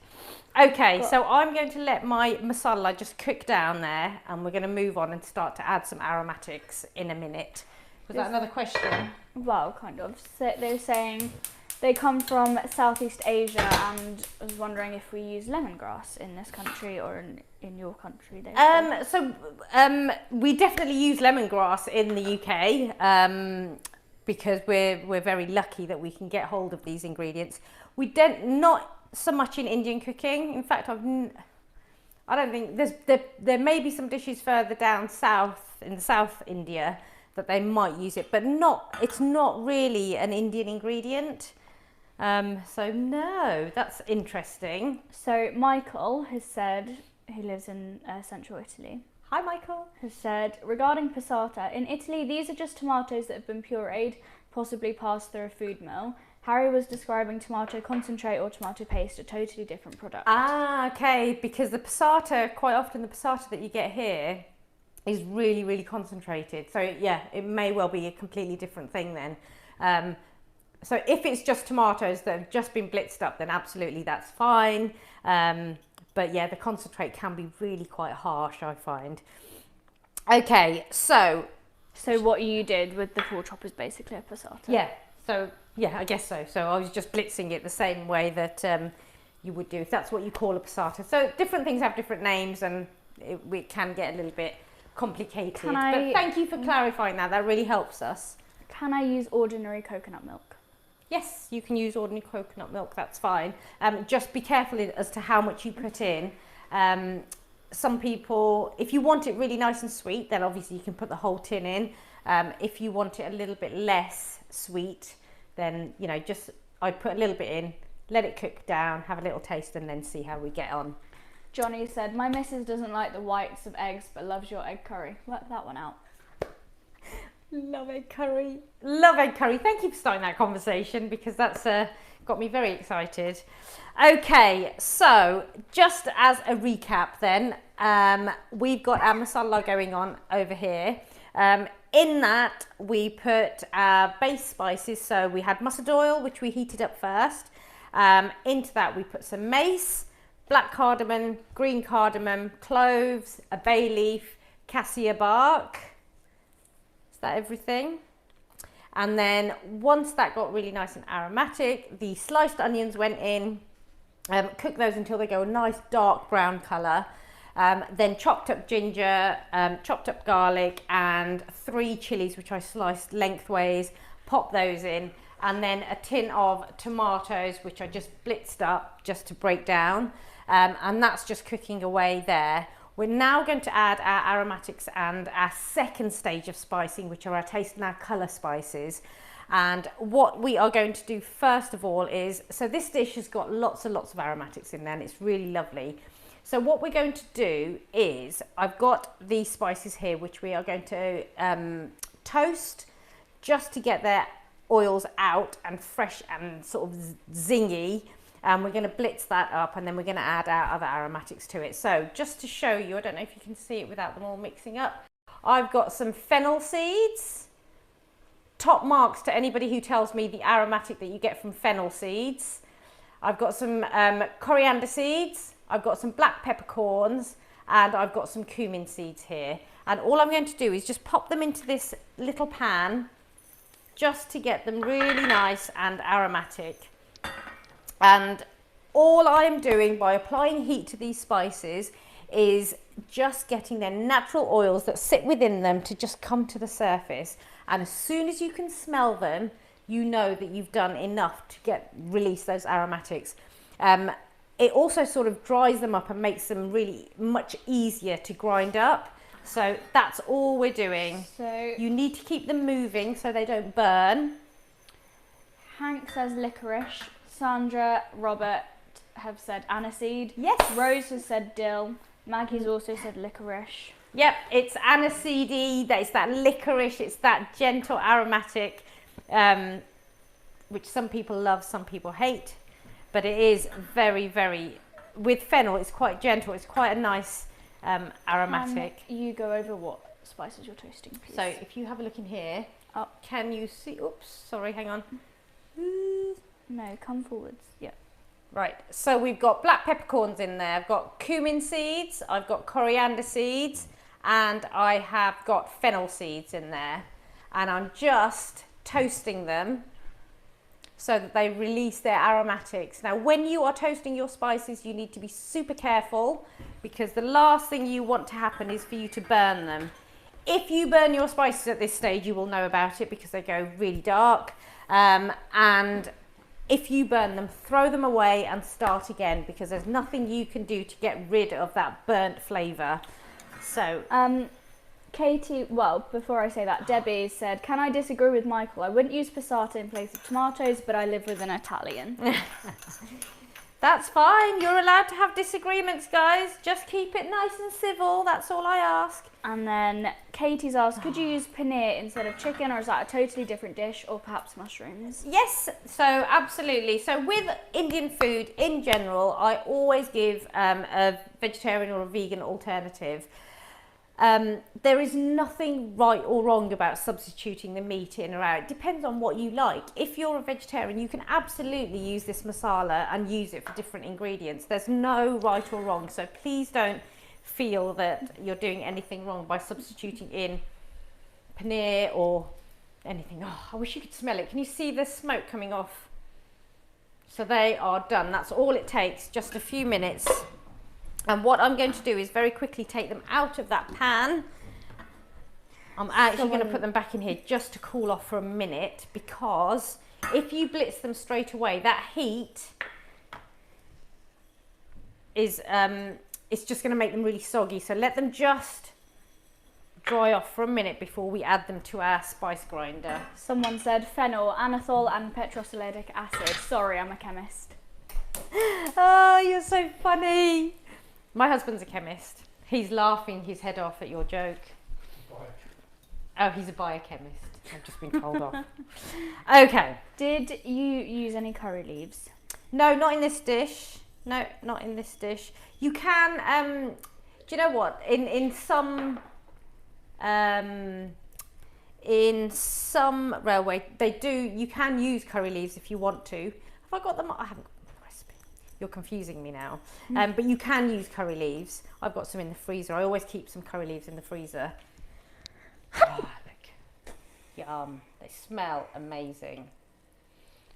Okay, so I'm going to let my masala just cook down there, and we're going to move on and start to add some aromatics in a minute. Was that another question? Well, kind of. So they were saying they come from Southeast Asia, and I was wondering if we use lemongrass in this country or in your country. We definitely use lemongrass in the UK because we're very lucky that we can get hold of these ingredients. We don't, not so much in Indian cooking. In fact, I don't think there may be some dishes further down south in South India that they might use it, but it's not really an Indian ingredient. So no, that's interesting. So Michael has said, who lives in central Italy. Hi Michael. Has said, regarding passata, in Italy these are just tomatoes that have been pureed, possibly passed through a food mill. Harry was describing tomato concentrate or tomato paste, a totally different product. Ah, okay, because the passata, quite often the passata that you get here is really, really concentrated. So yeah, it may well be a completely different thing then. So if it's just tomatoes that have just been blitzed up, then absolutely that's fine. But yeah, the concentrate can be really quite harsh, I find. Okay, so what you did with the pork chop is basically a passata. Yeah, so yeah, I guess so. So I was just blitzing it the same way that you would do if that's what you call a passata. So different things have different names, and it can get a little bit complicated. But thank you for clarifying that. That really helps us. Can I use ordinary coconut milk? Yes, you can use ordinary coconut milk, that's fine. Just be careful as to how much you put in. Some people, if you want it really nice and sweet, then obviously you can put the whole tin in. If you want it a little bit less sweet, then, you know, I'd put a little bit in, let it cook down, have a little taste, and then see how we get on. Johnny said, my missus doesn't like the whites of eggs, but loves your egg curry. Work that one out. Love egg curry. Love egg curry. Thank you for starting that conversation, because that's got me very excited. Okay, so just as a recap then, we've got our masala going on over here. In that we put our base spices, so we had mustard oil, which we heated up first. Into that we put some mace, black cardamom, green cardamom, cloves, a bay leaf, cassia bark. Is that everything? And then once that got really nice and aromatic, the sliced onions went in. Cook those until they go a nice dark brown colour. Then chopped up ginger, chopped up garlic, and 3 chilies which I sliced lengthways. Pop those in, and then a tin of tomatoes which I just blitzed up just to break down. And that's just cooking away there. We're now going to add our aromatics and our second stage of spicing, which are our taste and our colour spices. And what we are going to do first of all is, so this dish has got lots and lots of aromatics in there and it's really lovely. So what we're going to do is, I've got these spices here which we are going to toast just to get their oils out and fresh and sort of zingy. And we're going to blitz that up, and then we're going to add our other aromatics to it. So just to show you, I don't know if you can see it without them all mixing up, I've got some fennel seeds. Top marks to anybody who tells me the aromatic that you get from fennel seeds. I've got some coriander seeds, I've got some black peppercorns, and I've got some cumin seeds here. And all I'm going to do is just pop them into this little pan just to get them really nice and aromatic. And all I'm doing by applying heat to these spices is just getting their natural oils that sit within them to just come to the surface. And as soon as you can smell them, you know that you've done enough to release those aromatics. It also sort of dries them up and makes them really much easier to grind up. So that's all we're doing. So you need to keep them moving so they don't burn. Hank says licorice. Sandra, Robert have said aniseed. Yes. Rose has said dill. Maggie's also said licorice. Yep, it's aniseedy, it's that licorice, it's that gentle aromatic, which some people love, some people hate. But it is very, very, with fennel, it's quite gentle, it's quite a nice aromatic. You go over what spices you're toasting, please. So if you have a look in here, can you see, oops, sorry, hang on. No, come forwards. Yeah. Right, so we've got black peppercorns in there. I've got cumin seeds, I've got coriander seeds, and I have got fennel seeds in there. And I'm just toasting them so that they release their aromatics. Now, when you are toasting your spices, you need to be super careful, because the last thing you want to happen is for you to burn them. If you burn your spices at this stage, you will know about it because they go really dark. And if you burn them, throw them away and start again, because there's nothing you can do to get rid of that burnt flavour. So, Katie, well, before I say that, Debbie said, can I disagree with Michael? I wouldn't use passata in place of tomatoes, but I live with an Italian. That's fine. You're allowed to have disagreements, guys. Just keep it nice and civil. That's all I ask. And then Katie's asked, could you use paneer instead of chicken, or is that a totally different dish, or perhaps mushrooms? Yes, so absolutely. So with Indian food in general, I always give a vegetarian or a vegan alternative. There is nothing right or wrong about substituting the meat in or out. It depends on what you like. If you're a vegetarian, you can absolutely use this masala and use it for different ingredients. There's no right or wrong, so please don't feel that you're doing anything wrong by substituting in paneer or anything. Oh, I wish you could smell it. Can you see the smoke coming off? So they are done. That's all it takes, just a few minutes. And what I'm going to do is very quickly take them out of that pan. I'm actually going to put them back in here just to cool off for a minute, because if you blitz them straight away, that heat is it's just going to make them really soggy. So let them just dry off for a minute before we add them to our spice grinder. Someone said phenol, anethol and petroxylic acid. Sorry, I'm a chemist. Oh, you're so funny. My husband's a chemist. He's laughing his head off at your joke. Oh, he's a biochemist. I've just been told off. Okay. Did you use any curry leaves? No, not in this dish. No, not in this dish. You can, do you know what? In some railway, you can use curry leaves if you want to. Have I got them? I haven't got the recipe. You're confusing me now. But you can use curry leaves. I've got some in the freezer. I always keep some curry leaves in the freezer. Oh, look. Yum. They smell amazing.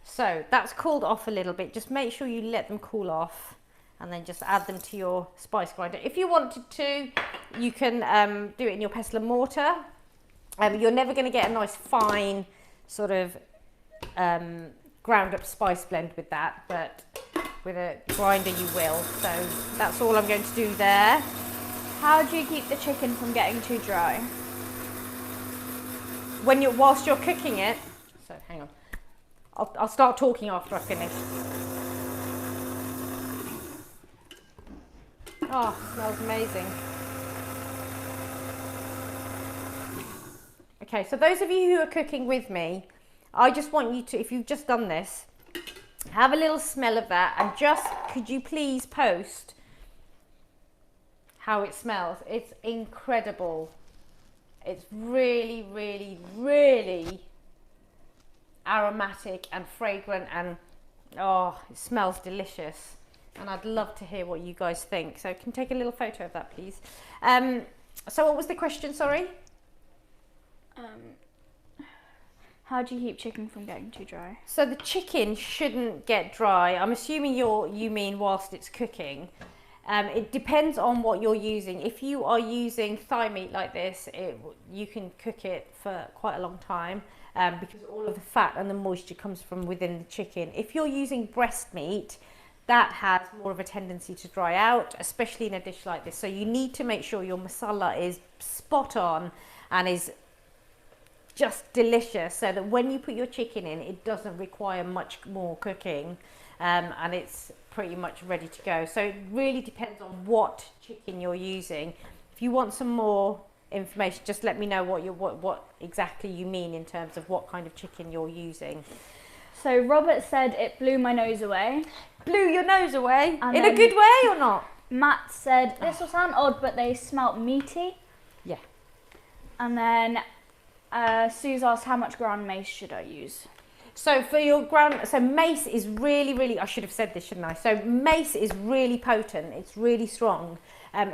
So that's cooled off a little bit. Just make sure you let them cool off and then just add them to your spice grinder. If you wanted to, you can do it in your pestle and mortar. You're never going to get a nice fine sort of ground up spice blend with that, but with a grinder you will. So that's all I'm going to do there. How do you keep the chicken from getting too dry? Whilst you're cooking it, so hang on. I'll start talking after I finish. Oh, smells amazing. Okay, so those of you who are cooking with me, I just want you to, if you've just done this, have a little smell of that and just, could you please post how it smells? It's incredible. It's really, really, really aromatic and fragrant, and oh, it smells delicious. And I'd love to hear what you guys think. So can you take a little photo of that, please? So what was the question, sorry? How do you keep chicken from getting too dry? So the chicken shouldn't get dry. I'm assuming you mean whilst it's cooking. It depends on what you're using. If you are using thigh meat like this, you can cook it for quite a long time because all of the fat and the moisture comes from within the chicken. If you're using breast meat, that has more of a tendency to dry out, especially in a dish like this. So you need to make sure your masala is spot on and is just delicious, so that when you put your chicken in, it doesn't require much more cooking, and it's pretty much ready to go. So it really depends on what chicken you're using. If you want some more information, just let me know what exactly you mean in terms of what kind of chicken you're using. So Robert said it blew my nose away. Blew your nose away? And in a good way or not? Matt said this will sound odd, but they smelt meaty. Yeah. And then Sue's asked, how much ground mace should I use? So for your so mace is really, really, I should have said this, shouldn't I? So mace is really potent, it's really strong.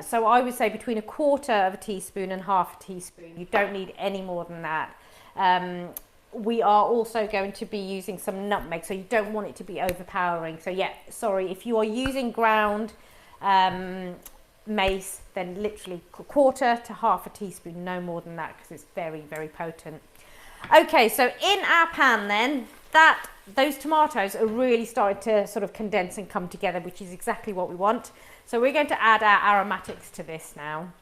So I would say between 1/4 teaspoon and 1/2 teaspoon. You don't need any more than that. We are also going to be using some nutmeg, so you don't want it to be overpowering. So yeah, sorry, if you are using ground mace, then literally 1/4 to 1/2 teaspoon, no more than that, because it's very, very potent. Okay, so in our pan then, those tomatoes are really starting to sort of condense and come together, which is exactly what we want. So we're going to add our aromatics to this now.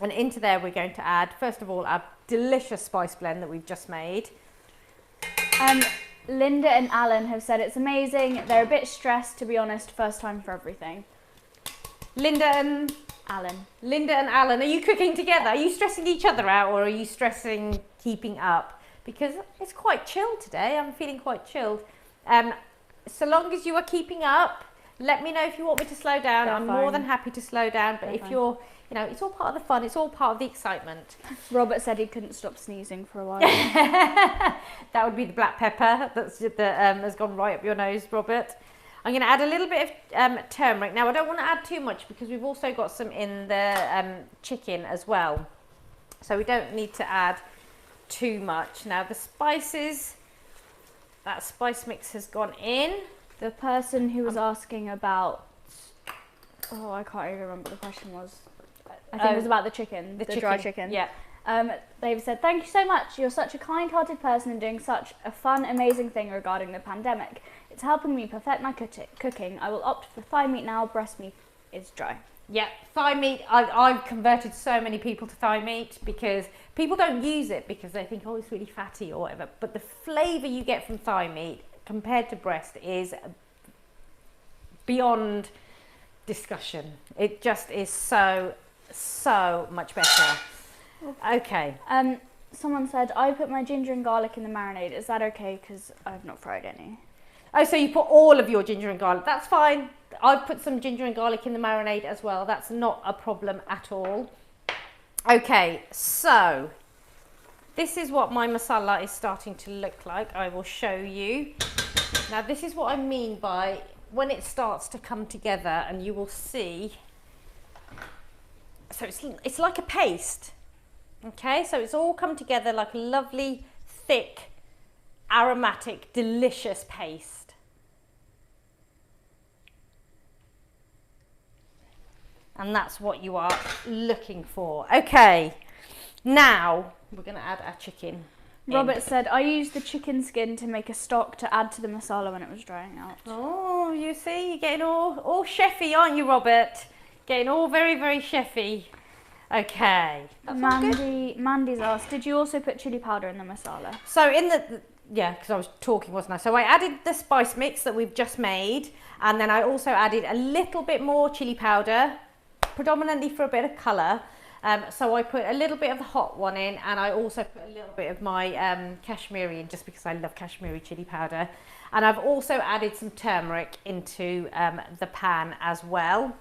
And into there we're going to add, first of all, our delicious spice blend that we've just made. Linda and Alan have said it's amazing. They're a bit stressed, to be honest, first time for everything. Linda and Alan, are you cooking together? Are you stressing each other out, or are you stressing keeping up? Because it's quite chilled today. I'm feeling quite chilled. So long as you are keeping up, let me know if you want me to slow down. I'm more than happy to slow down. But if you're, it's all part of the fun. It's all part of the excitement. Robert said he couldn't stop sneezing for a while. That would be the black pepper that has gone right up your nose, Robert. I'm going to add a little bit of turmeric. Now, I don't want to add too much because we've also got some in the chicken as well. So we don't need to add too much. Now, the spices, that spice mix has gone in. The person who was asking about, I can't even remember what the question was. I think it was about the chicken, the dry chicken. Yeah. They've said, thank you so much. You're such a kind-hearted person and doing such a fun, amazing thing regarding the pandemic. It's helping me perfect my cooking. I will opt for thigh meat now. Breast meat is dry. Yeah, thigh meat. I've converted so many people to thigh meat because people don't use it because they think, oh, it's really fatty or whatever. But the flavour you get from thigh meat compared to breast is beyond discussion. It just is so much better. Okay. Someone said, I put my ginger and garlic in the marinade. Is that okay? Because I've not fried any. Oh, so you put all of your ginger and garlic. That's fine. I've put some ginger and garlic in the marinade as well. That's not a problem at all. Okay, so this is what my masala is starting to look like. I will show you. Now, this is what I mean by when it starts to come together, and you will see. So it's like a paste. Okay, so it's all come together like a lovely, thick, aromatic, delicious paste. And that's what you are looking for. Okay, now we're going to add our chicken. Robert said, I used the chicken skin to make a stock to add to the masala when it was drying out. Oh, you see, you're getting all chefy, aren't you, Robert? Getting all very, very chefy. Okay. Mandy's asked, did you also put chili powder in the masala? So yeah, because I was talking, wasn't I? So I added the spice mix that we've just made, and then I also added a little bit more chili powder, predominantly for a bit of colour. So I put a little bit of the hot one in, and I also put a little bit of my Kashmiri in, just because I love Kashmiri chili powder. And I've also added some turmeric into the pan as well.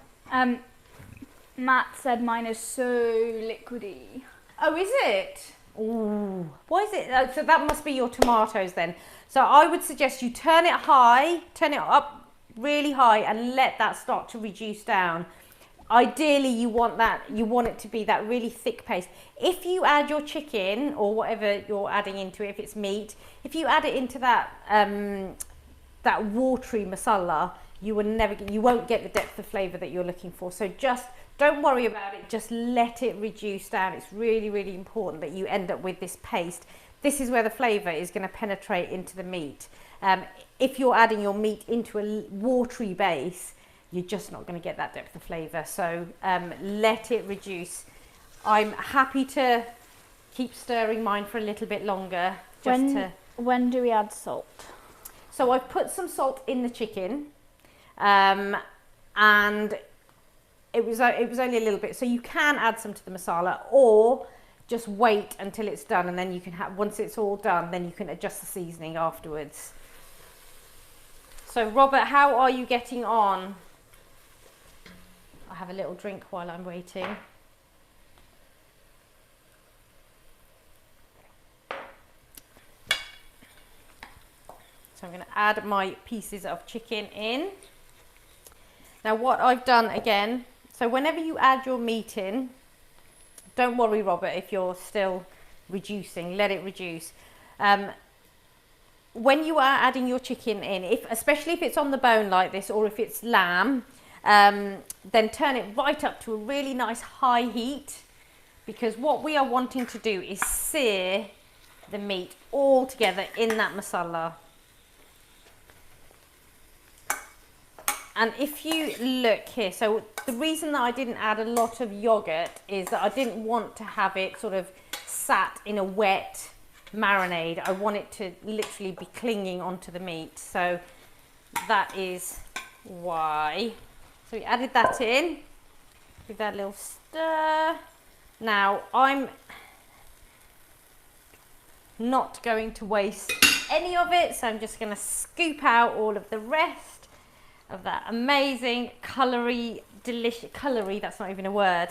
Matt said mine is so liquidy. Oh, is it? Ooh. Why is it? So that must be your tomatoes then. So I would suggest you turn it up really high, and let that start to reduce down. Ideally, you want it to be that really thick paste. If you add your chicken or whatever you're adding into it, if it's meat, if you add it into that that watery masala, you won't get the depth of flavour that you're looking for. So just don't worry about it. Just let it reduce down. It's really, really important that you end up with this paste. This is where the flavour is going to penetrate into the meat. If you're adding your meat into a watery base, you're just not going to get that depth of flavour. So let it reduce. I'm happy to keep stirring mine for a little bit longer. When do we add salt? So I've put some salt in the chicken, and it was only a little bit. So you can add some to the masala, or just wait until it's done, and then you can once it's all done, then you can adjust the seasoning afterwards. So Robert, how are you getting on? I'll have a little drink while I'm waiting. So I'm going to add my pieces of chicken in. Now what I've done again, so whenever you add your meat in, don't worry, Robert, if you're still reducing, let it reduce. When you are adding your chicken in, especially if it's on the bone like this, or if it's lamb, then turn it right up to a really nice high heat, because what we are wanting to do is sear the meat all together in that masala. And if you look here, so the reason that I didn't add a lot of yogurt is that I didn't want to have it sort of sat in a wet marinade. I want it to literally be clinging onto the meat. So that is why. So we added that in. Give that a little stir. Now I'm not going to waste any of it, so I'm just going to scoop out all of the rest of that amazing coloury, delicious, coloury, that's not even a word,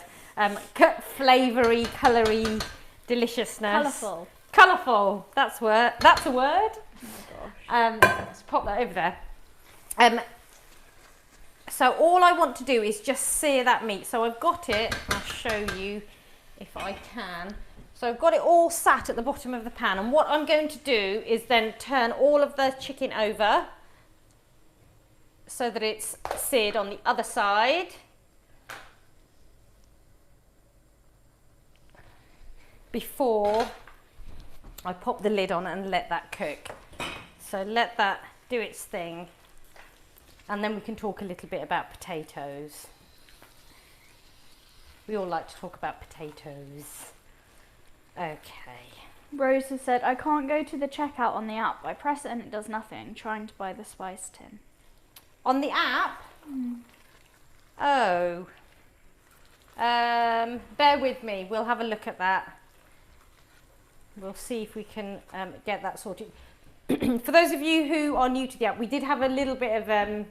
flavoury, coloury deliciousness. Colourful, that's a word. Oh my gosh. Let's pop that over there. So all I want to do is just sear that meat. So I've got it, I'll show you if I can. So I've got it all sat at the bottom of the pan, and what I'm going to do is then turn all of the chicken over so that it's seared on the other side. Before I pop the lid on and let that cook. So let that do its thing, and then we can talk a little bit about potatoes. We all like to talk about potatoes. Okay. Rose has said, I can't go to the checkout on the app. I press it and it does nothing. Trying to buy the spice tin. On the app? Oh. Bear with me. We'll have a look at that. we'll see if we can get that sorted. For those of you who are new to the app, we did have a little bit of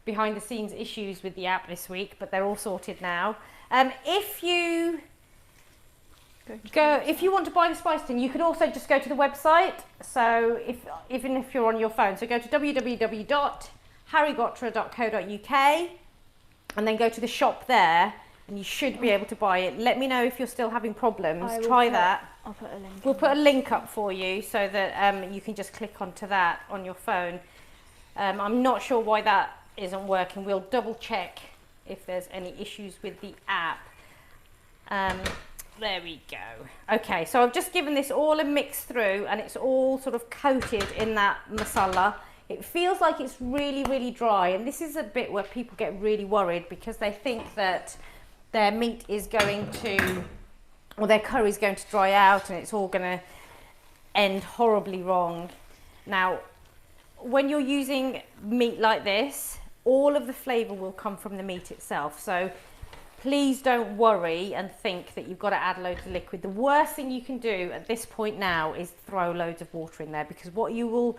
behind the scenes issues with the app this week, but they're all sorted now. If you want to buy the spice tin, you can also just go to the website. So even if you're on your phone, so go to www.harrygotra.co.uk and then go to the shop there, and you should be able to buy it. Let me know if you're still having problems. Try that. I'll put a link. We'll put a link up for you so that you can just click onto that on your phone. I'm not sure why that isn't working. We'll double check if there's any issues with the app. There we go. Okay, so I've just given this all a mix through, and it's all sort of coated in that masala. It feels like it's really, really dry, and this is a bit where people get really worried because they think that their meat is going to, or their curry is going to dry out and it's all going to end horribly wrong. Now, when you're using meat like this, all of the flavour will come from the meat itself. So please don't worry and think that you've got to add loads of liquid. The worst thing you can do at this point now is throw loads of water in there, because what will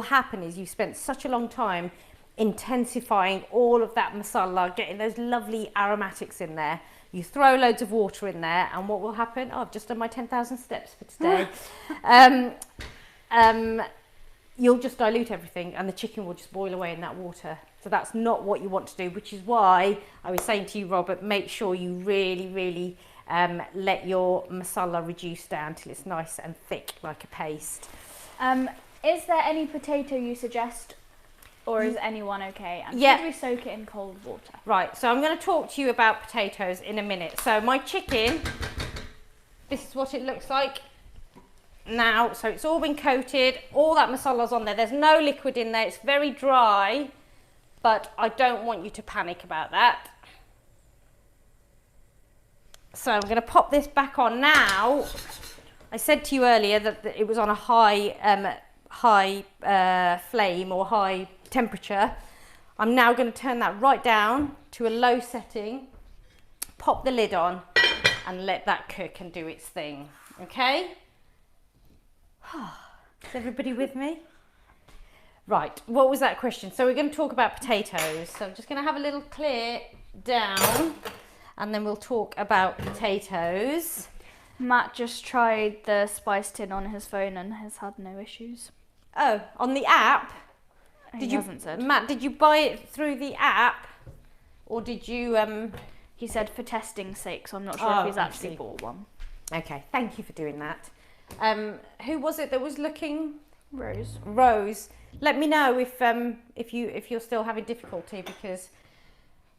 happen is you've spent such a long time intensifying all of that masala, getting those lovely aromatics in there. You throw loads of water in there, and what will happen? Oh, I've just done my 10,000 steps for today. You'll just dilute everything, and the chicken will just boil away in that water. So that's not what you want to do, which is why I was saying to you, Robert, make sure you really, really let your masala reduce down till it's nice and thick like a paste. Is there any potato you suggest, or is anyone okay? And yeah. Should we soak it in cold water? Right, so I'm going to talk to you about potatoes in a minute. So my chicken, this is what it looks like now. So it's all been coated, all that masala's on there. There's no liquid in there. It's very dry, but I don't want you to panic about that. So I'm going to pop this back on now. I said to you earlier that it was on a high flame or high temperature. I'm now going to turn that right down to a low setting, pop the lid on, and let that cook and do its thing. Okay? Is everybody with me? Right, what was that question? So we're going to talk about potatoes. So I'm just going to have a little clear down, and then we'll talk about potatoes. Matt just tried the spice tin on his phone and has had no issues. Oh, on the app? He hasn't said. Matt, did you buy it through the app, or did you? He said for testing's sake, so I'm not sure if he's actually bought one. Okay, thank you for doing that. Who was it that was looking? Rose. Rose. Let me know if you're still having difficulty, because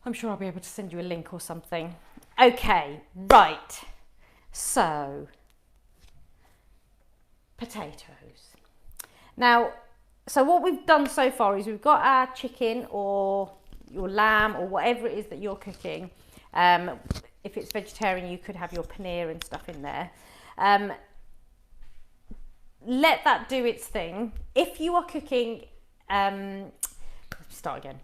I'm sure I'll be able to send you a link or something. Okay, right. So, potatoes. Now, so what we've done so far is we've got our chicken or your lamb or whatever it is that you're cooking. If it's vegetarian, you could have your paneer and stuff in there. Let that do its thing. If you are cooking, start again.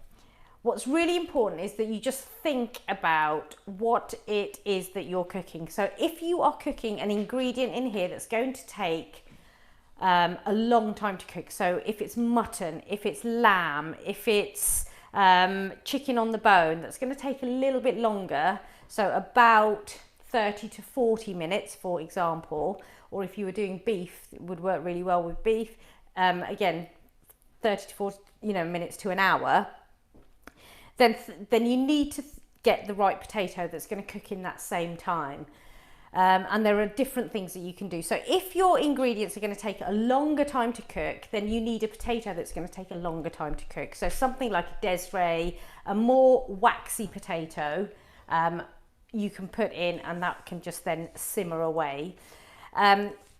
What's really important is that you just think about what it is that you're cooking. So if you are cooking an ingredient in here that's going to take a long time to cook, so if it's mutton, if it's lamb, if it's chicken on the bone, that's going to take a little bit longer, so about 30 to 40 minutes, for example, or if you were doing beef, it would work really well with beef. Again, 30 to 40 minutes to an hour. Then you need to get the right potato that's going to cook in that same time. And there are different things that you can do. So if your ingredients are going to take a longer time to cook, then you need a potato that's going to take a longer time to cook. So something like a Desiree, a more waxy potato, you can put in, and that can just then simmer away.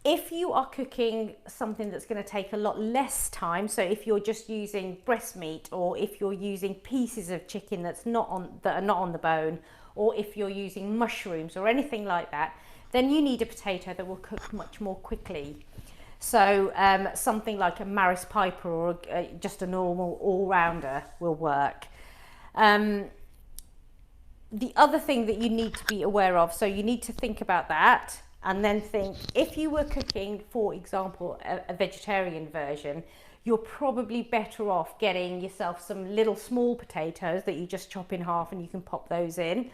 If you are cooking something that's going to take a lot less time, so if you're just using breast meat, or if you're using pieces of chicken that are not on the bone, or if you're using mushrooms or anything like that, then you need a potato that will cook much more quickly. So something like a Maris Piper or just a normal all-rounder will work. The other thing that you need to be aware of, so you need to think about that. and then think, if you were cooking, for example, a vegetarian version, you're probably better off getting yourself some little small potatoes that you just chop in half and you can pop those in.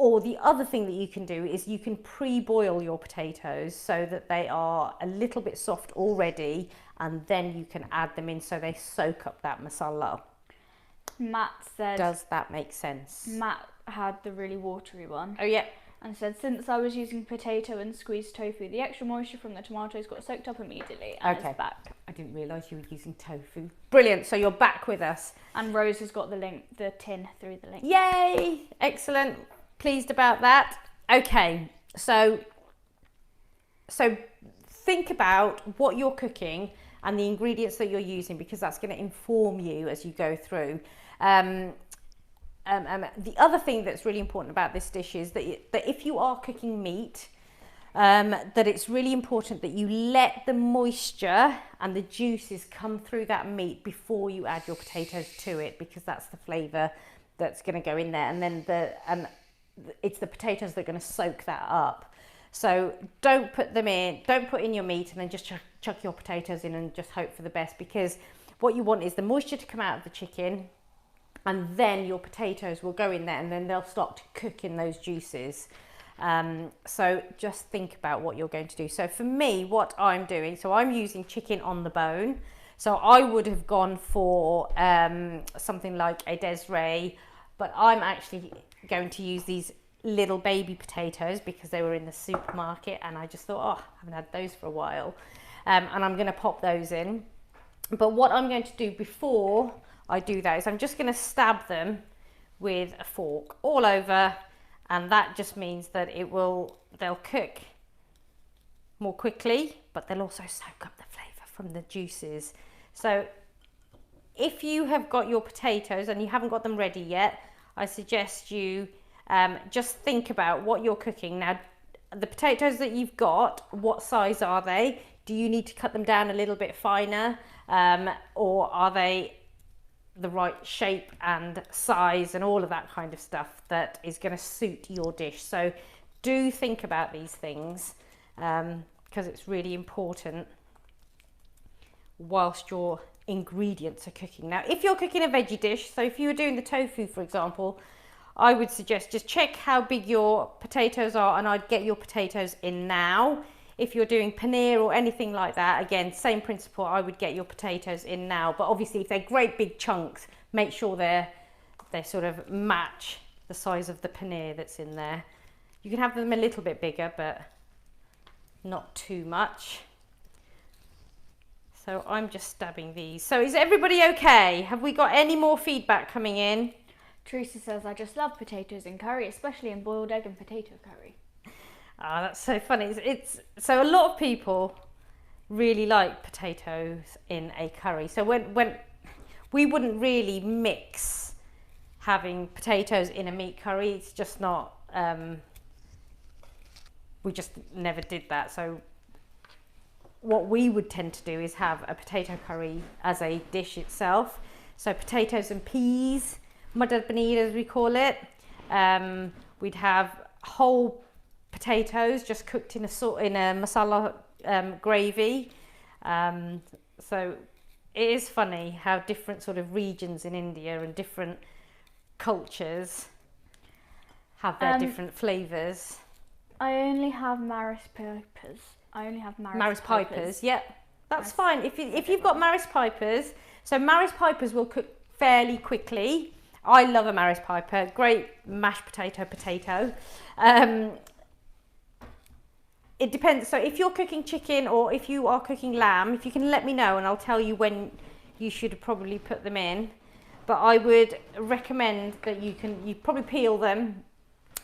Or the other thing that you can do is you can pre-boil your potatoes so that they are a little bit soft already, and then you can add them in so they soak up that masala. Matt said... Does that make sense? Matt had the really watery one. Oh, yeah. And said, since I was using potato and squeezed tofu, the extra moisture from the tomatoes got soaked up immediately and Okay. is back. I didn't realise you were using tofu. Brilliant, so you're back with us. And Rose has got the link, the tin through the link. Yay! Excellent. Pleased about that. Okay, so think about what you're cooking and the ingredients that you're using, because that's going to inform you as you go through. The other thing that's really important about this dish is that if you are cooking meat, that it's really important that you let the moisture and the juices come through that meat before you add your potatoes to it, because that's the flavour that's going to go in there, and then it's the potatoes that are going to soak that up. So don't put in your meat and then just chuck your potatoes in and just hope for the best, because what you want is the moisture to come out of the chicken, and then your potatoes will go in there and then they'll start to cook in those juices. So just think about what you're going to do. So for me, what I'm doing, so I'm using chicken on the bone. So I would have gone for something like a Desiree, but I'm actually going to use these little baby potatoes because they were in the supermarket, and I just thought, oh, I haven't had those for a while. And I'm going to pop those in. But what I'm going to do before I do that is I'm just going to stab them with a fork all over, and that just means that they'll cook more quickly, but they'll also soak up the flavour from the juices. So if you have got your potatoes and you haven't got them ready yet, I suggest you just think about what you're cooking. Now, the potatoes that you've got, what size are they? Do you need to cut them down a little bit finer, or are they the right shape and size and all of that kind of stuff that is going to suit your dish? So do think about these things, because it's really important whilst your ingredients are cooking. Now, if you're cooking a veggie dish, so if you were doing the tofu, for example, I would suggest just check how big your potatoes are, and I'd get your potatoes in now. If you're doing paneer or anything like that, again, same principle, I would get your potatoes in now. But obviously, if they're great big chunks, make sure they sort of match the size of the paneer that's in there. You can have them a little bit bigger, but not too much. So I'm just stabbing these. So is everybody okay? Have we got any more feedback coming in? Teresa says, I just love potatoes in curry, especially in boiled egg and potato curry. Oh, that's so funny. So a lot of people really like potatoes in a curry. So when we wouldn't really mix having potatoes in a meat curry, it's just not, we just never did that. So what we would tend to do is have a potato curry as a dish itself. So potatoes and peas, madar paneer as we call it. We'd have whole potatoes just cooked in a masala gravy. So it is funny how different sort of regions in India and different cultures have their different flavours. I only have Maris Pipers. Maris Pipers, yep, that's fine. If you've got Maris Pipers, so Maris Pipers will cook fairly quickly. I love a Maris Piper, great mashed potato. It depends. So if you're cooking chicken or if you are cooking lamb, if you can let me know and I'll tell you when you should probably put them in. But I would recommend that you probably peel them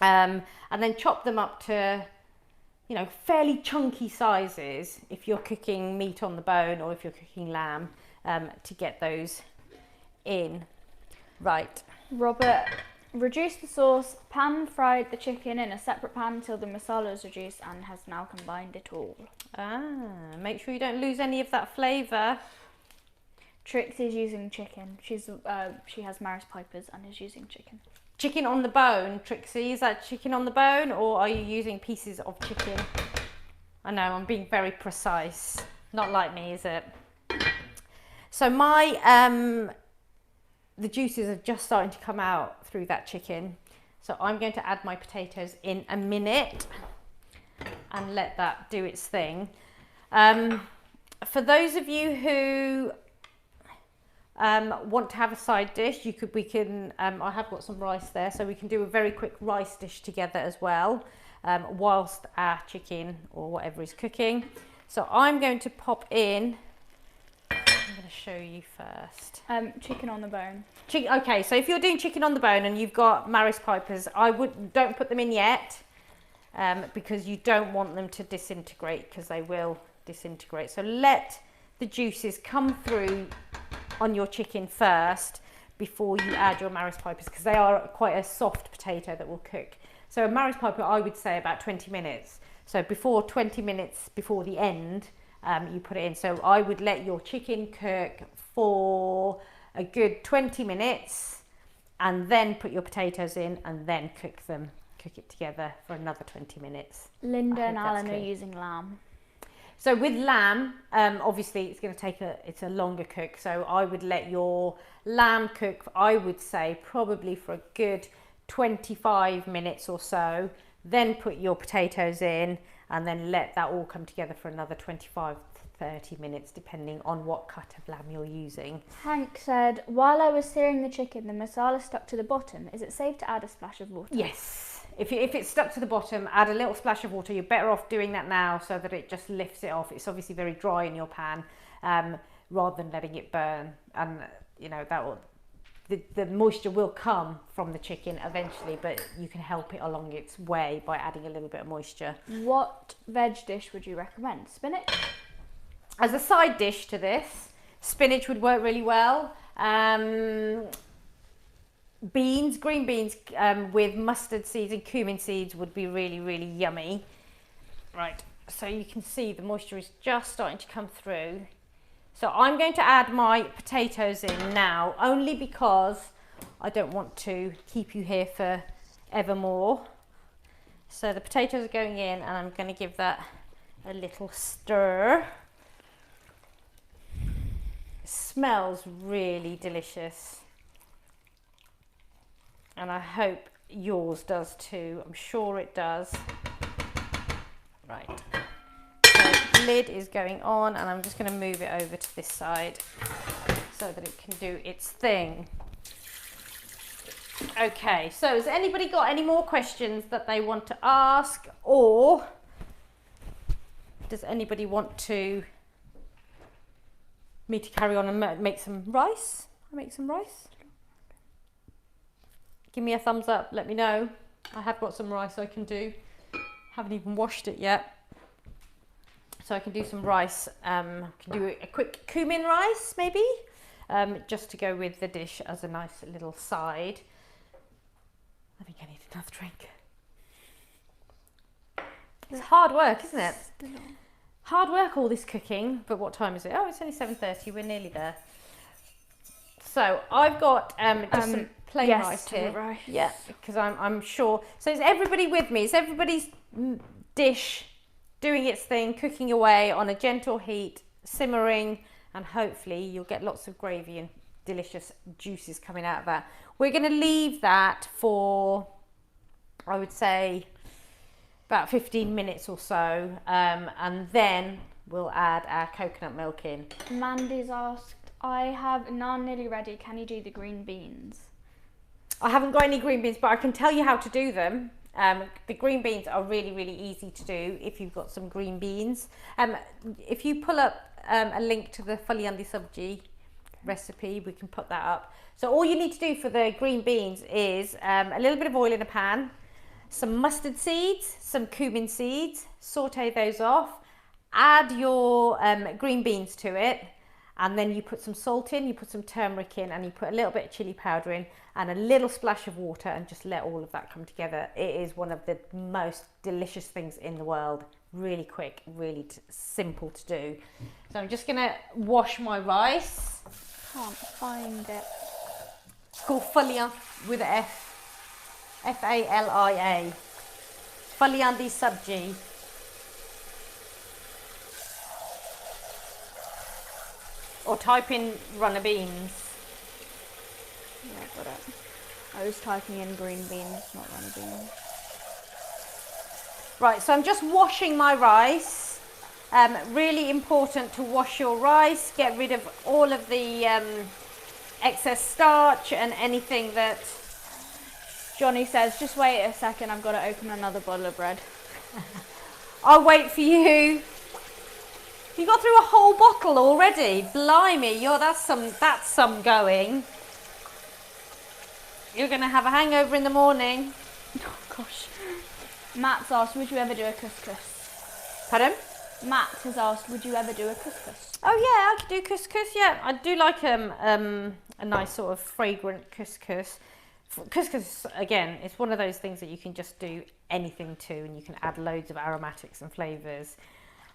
and then chop them up to, fairly chunky sizes if you're cooking meat on the bone or if you're cooking lamb, to get those in. Right. Robert, reduce the sauce, pan-fried the chicken in a separate pan until the masala is reduced and has now combined it all. Make sure you don't lose any of that flavour. Trixie's using chicken. She has Maris Pipers and is using chicken. chicken on the bone, Trixie, is that chicken on the bone or are you using pieces of chicken? I know, I'm being very precise. Not like me, is it? So my, the juices are just starting to come out through that chicken. So I'm going to add my potatoes in a minute and let that do its thing. For those of you who want to have a side dish, I have got some rice there, so we can do a very quick rice dish together as well, whilst our chicken or whatever is cooking. So I'm going to pop in, I'm going to show you first. Chicken on the bone. Okay, so if you're doing chicken on the bone and you've got Maris pipers, don't put them in yet, because you don't want them to disintegrate, because they will disintegrate. So let the juices come through on your chicken first before you add your Maris pipers, because they are quite a soft potato that will cook. So a Maris piper, I would say about 20 minutes. So 20 minutes before the end, you put it in. So I would let your chicken cook for a good 20 minutes and then put your potatoes in and then cook it together for another 20 minutes. Linda and Alan are using lamb. So with lamb, obviously it's going to take it's a longer cook. So I would let your lamb cook, I would say probably for a good 25 minutes or so, then put your potatoes in and then let that all come together for another 25 to 30 minutes, depending on what cut of lamb you're using. Hank said, while I was searing the chicken, the masala stuck to the bottom. Is it safe to add a splash of water? Yes. If it's stuck to the bottom, add a little splash of water. You're better off doing that now so that it just lifts it off. It's obviously very dry in your pan, rather than letting it burn. And you know, the moisture will come from the chicken eventually, but you can help it along its way by adding a little bit of moisture. What veg dish would you recommend? Spinach? As a side dish to this, spinach would work really well. Green beans with mustard seeds and cumin seeds would be really, really yummy. Right, so you can see the moisture is just starting to come through. So I'm going to add my potatoes in now, only because I don't want to keep you here for evermore. So the potatoes are going in and I'm going to give that a little stir. It smells really delicious. And I hope yours does too. I'm sure it does. Right. So the lid is going on and I'm just going to move it over to this side so that it can do its thing. Okay, so has anybody got any more questions that they want to ask, or does anybody want me to carry on and make some rice? I make some rice. Give me a thumbs up, let me know. I have got some rice I can do. Haven't even washed it yet. So I can do some rice. I can do a quick cumin rice maybe, just to go with the dish as a nice little side. I think I need another drink. It's hard work, isn't it? Hard work, all this cooking. But what time is it? Oh, it's only 7:30, we're nearly there. So I've got just some plain rice here. Rice. Yeah, because I'm sure. So is everybody with me? Is everybody's dish doing its thing, cooking away on a gentle heat, simmering, and hopefully you'll get lots of gravy and delicious juices coming out of that. We're going to leave that for, I would say, about 15 minutes or so, and then we'll add our coconut milk in. Mandy's asked, I have naan nearly ready. Can you do the green beans? I haven't got any green beans, but I can tell you how to do them. The green beans are really, really easy to do if you've got some green beans. If you pull up a link to the Phali Andi Sabji recipe, we can put that up. So all you need to do for the green beans is a little bit of oil in a pan, some mustard seeds, some cumin seeds, saute those off, add your green beans to it, and then you put some salt in, you put some turmeric in, and you put a little bit of chili powder in and a little splash of water, and just let all of that come together. It is one of the most delicious things in the world. Really quick, really simple to do. So I'm just gonna wash my rice. Can't find it. It's called Phali with an F. Falia. Falyandi sabji. Or type in runner beans. Yeah, got it. I was typing in green beans, not runner beans. Right, so I'm just washing my rice. Really important to wash your rice. Get rid of all of the excess starch and anything that... Johnny says, just wait a second, I've got to open another bottle of bread. I'll wait for you. You got through a whole bottle already. Blimey, that's some going. You're going to have a hangover in the morning. Oh gosh. Matt's asked, would you ever do a couscous? Pardon? Matt has asked, would you ever do a couscous? Oh yeah, I could do couscous. Yeah, I do like a nice sort of fragrant couscous. Couscous, again, it's one of those things that you can just do anything to, and you can add loads of aromatics and flavours.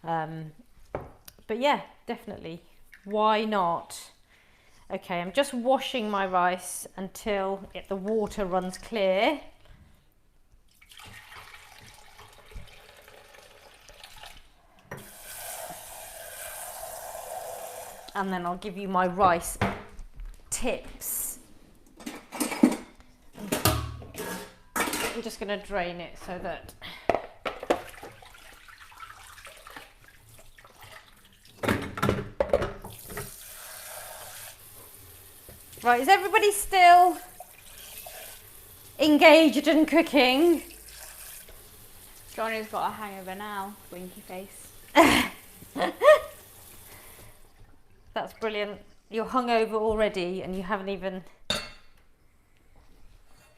But yeah, definitely. Why not? Okay, I'm just washing my rice until the water runs clear. And then I'll give you my rice tips. I'm just going to drain it so that... Right, is everybody still engaged in cooking? Johnny's got a hangover now, winky face. That's brilliant. You're hungover already and you haven't even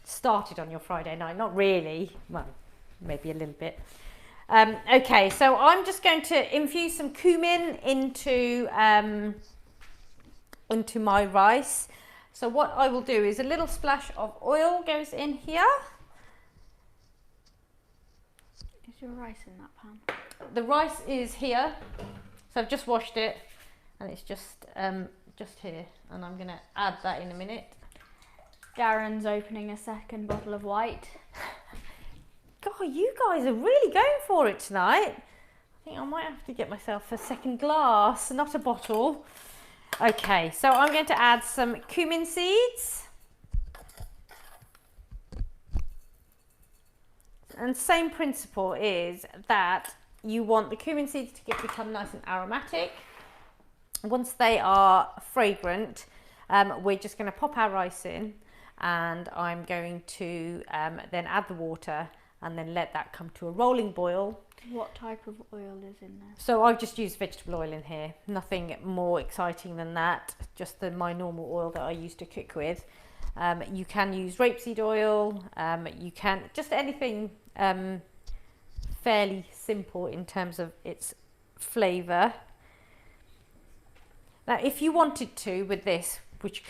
started on your Friday night. Not really. Well, maybe a little bit. Okay, so I'm just going to infuse some cumin into my rice. So what I will do is a little splash of oil goes in here. Is your rice in that pan? The rice is here. So I've just washed it and it's just here. And I'm going to add that in a minute. Darren's opening a second bottle of white. God, you guys are really going for it tonight. I think I might have to get myself a second glass, not a bottle. Okay, so I'm going to add some cumin seeds. And same principle is that you want the cumin seeds to become nice and aromatic. Once they are fragrant, we're just going to pop our rice in, and I'm going to then add the water and then let that come to a rolling boil. What type of oil is in there? So I've just used vegetable oil in here, nothing more exciting than that, just my normal oil that I used to cook with. You can use rapeseed oil, you can, just anything fairly simple in terms of its flavour. Now if you wanted to with this, which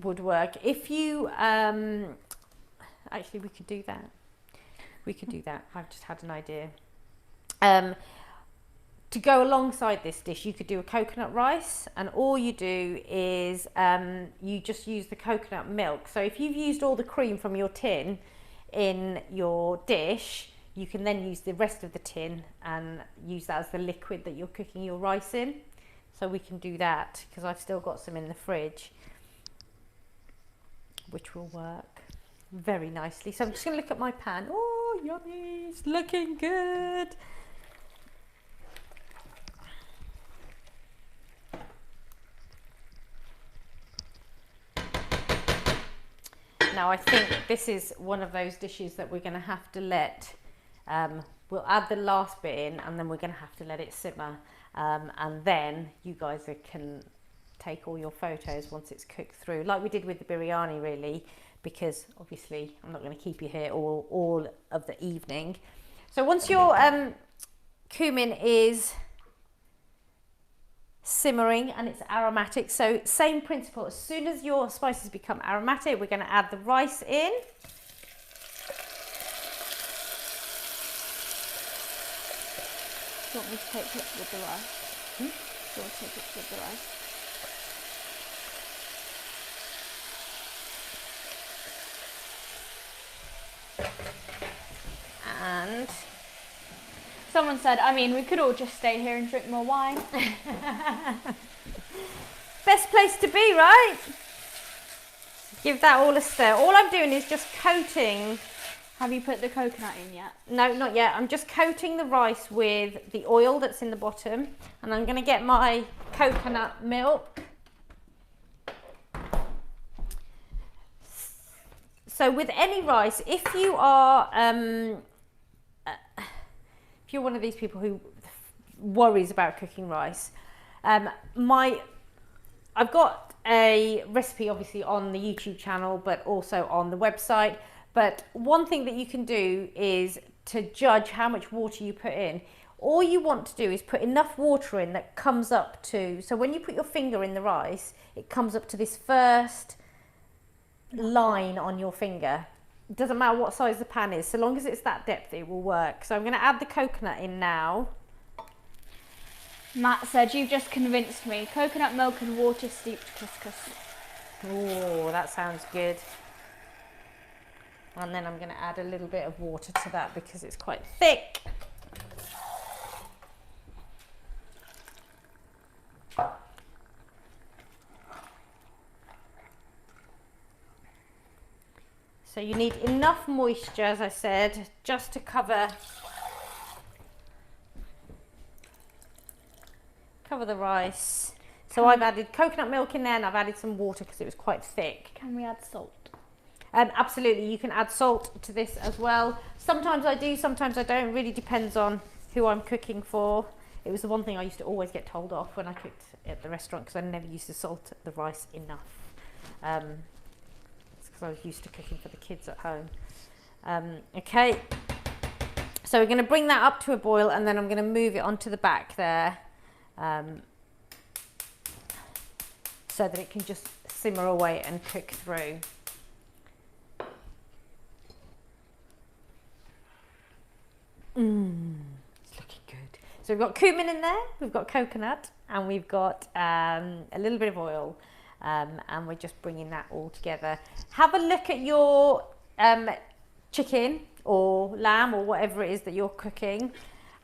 would work, if you, actually we could do that. We could do that, I've just had an idea. To go alongside this dish, you could do a coconut rice, and all you do is you just use the coconut milk. So if you've used all the cream from your tin in your dish, you can then use the rest of the tin and use that as the liquid that you're cooking your rice in. So we can do that because I've still got some in the fridge, which will work very nicely. So I'm just going to look at my pan. Oh, yummy, it's looking good. Now I think this is one of those dishes that we're going to have to let, we'll add the last bit in and then we're going to have to let it simmer, and then you guys can take all your photos once it's cooked through, like we did with the biryani really, because obviously I'm not going to keep you here all of the evening. So once your cumin is simmering and it's aromatic, so same principle, as soon as your spices become aromatic, we're going to add the rice in. Do you want me to take pictures with the rice? Do you want to take pictures with the rice? Someone said, I mean, we could all just stay here and drink more wine. Best place to be, right? Give that all a stir. All I'm doing is just coating. Have you put the coconut in yet? No, not yet. I'm just coating the rice with the oil that's in the bottom, and I'm going to get my coconut milk. So with any rice, if you are, if you're one of these people who worries about cooking rice, I've got a recipe obviously on the YouTube channel, but also on the website. But one thing that you can do is to judge how much water you put in. All you want to do is put enough water in that comes up to, so when you put your finger in the rice, it comes up to this first line on your finger. It doesn't matter what size the pan is, so long as it's that depth, it will work. So I'm going to add the coconut in now. Matt said, you've just convinced me. Coconut milk and water steeped couscous. Oh, that sounds good. And then I'm going to add a little bit of water to that because it's quite thick. So you need enough moisture, as I said, just to cover the rice. So I've added coconut milk in there, and I've added some water because it was quite thick. Can we add salt? Absolutely, you can add salt to this as well. Sometimes I do, sometimes I don't. It really depends on who I'm cooking for. It was the one thing I used to always get told off when I cooked at the restaurant because I never used to salt the rice enough. It's because I was used to cooking for the kids at home. Okay, so we're going to bring that up to a boil, and then I'm going to move it onto the back there, so that it can just simmer away and cook through. It's looking good. So we've got cumin in there, we've got coconut, and we've got a little bit of oil, and we're just bringing that all together. Have a look at your chicken or lamb or whatever it is that you're cooking,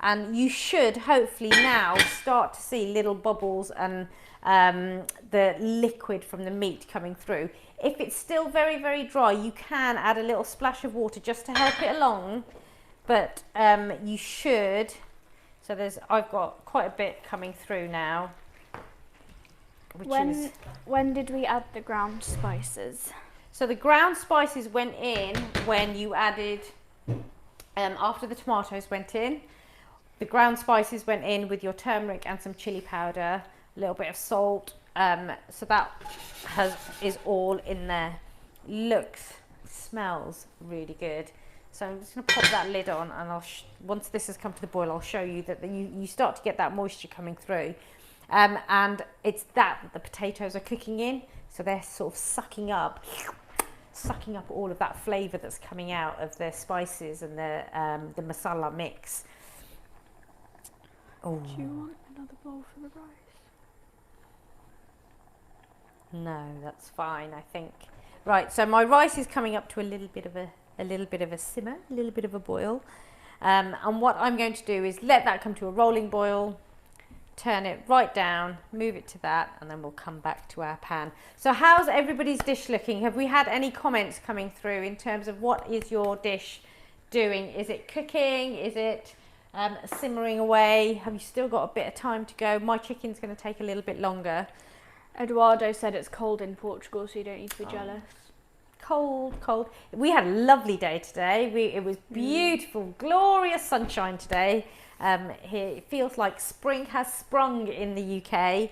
and you should hopefully now start to see little bubbles and the liquid from the meat coming through. If it's still very, very dry, you can add a little splash of water just to help it along. But you should, so I've got quite a bit coming through now. When did we add the ground spices? So the ground spices went in when you added, after the tomatoes went in. The ground spices went in with your turmeric and some chili powder, a little bit of salt. So that is all in there. Smells really good. So I'm just going to pop that lid on, and once this has come to the boil, I'll show you that you start to get that moisture coming through. And it's that the potatoes are cooking in, so they're sort of sucking up all of that flavour that's coming out of the spices and the masala mix. Oh. Do you want another bowl for the rice? No, that's fine, I think. Right, so my rice is coming up to a little bit of a simmer, a little bit of a boil. And what I'm going to do is let that come to a rolling boil, turn it right down, move it to that, and then we'll come back to our pan. So how's everybody's dish looking? Have we had any comments coming through in terms of what is your dish doing? Is it cooking? Is it simmering away? Have you still got a bit of time to go? My chicken's going to take a little bit longer. Eduardo said it's cold in Portugal, so you don't need to be jealous. Cold. We had a lovely day today. It was beautiful, glorious sunshine today. Here it feels like spring has sprung in the UK.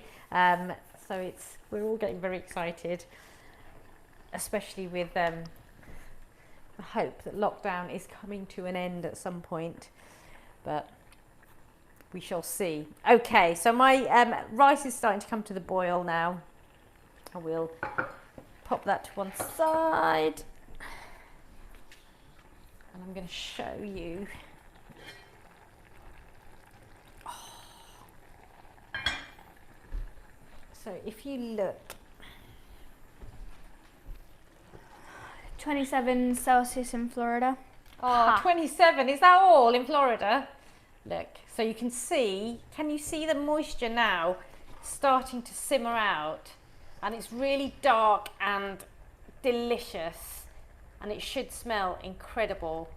So we're all getting very excited, especially with the hope that lockdown is coming to an end at some point. But we shall see. Okay, so my rice is starting to come to the boil now. I will pop that to one side, and I'm going to show you. So if you look, 27 Celsius in Florida. Oh, 27, is that all in Florida? Look, so you can see, can you see the moisture now starting to simmer out? And it's really dark and delicious, and it should smell incredible.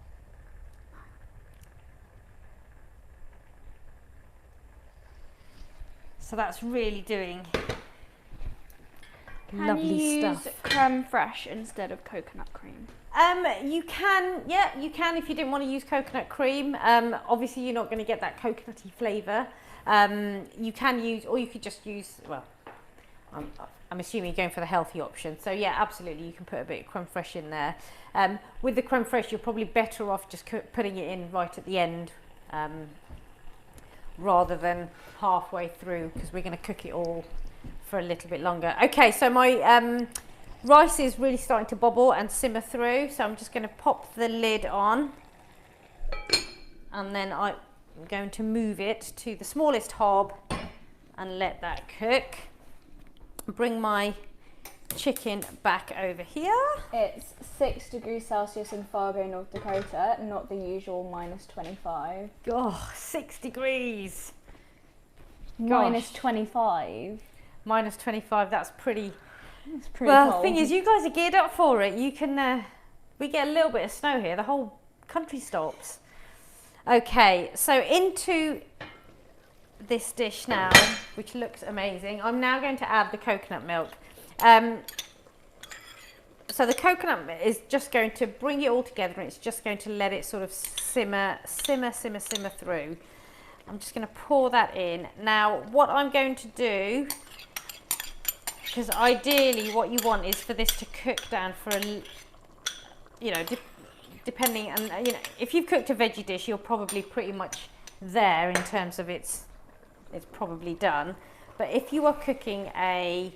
So that's really doing lovely stuff. Use creme fraiche instead of coconut cream? You can, yeah, you can if you didn't want to use coconut cream. Obviously you're not going to get that coconutty flavour. You can use, or you could just use, well, I'm assuming you're going for the healthy option. So yeah, absolutely, you can put a bit of creme fraiche in there. With the creme fraiche, you're probably better off just putting it in right at the end, rather than halfway through, because we're going to cook it all for a little bit longer. Okay, so my rice is really starting to bubble and simmer through, so I'm just going to pop the lid on, and then I'm going to move it to the smallest hob and let that cook. Bring my chicken back over here. It's 6 degrees Celsius in Fargo, North Dakota, not the usual -25. Oh, 6 degrees. Gosh. -25. -25, that's pretty... It's pretty well, cold. the thing is, you guys are geared up for it. You can, we get a little bit of snow here, the whole country stops. Okay, so into this dish now, which looks amazing, I'm now going to add the coconut milk. So the coconut is just going to bring it all together, and it's just going to let it sort of simmer through. I'm just going to pour that in. Now, what I'm going to do, because ideally what you want is for this to cook down for a, you know, depending, and you know, if you've cooked a veggie dish, you're probably pretty much there in terms of it's probably done. But if you are cooking a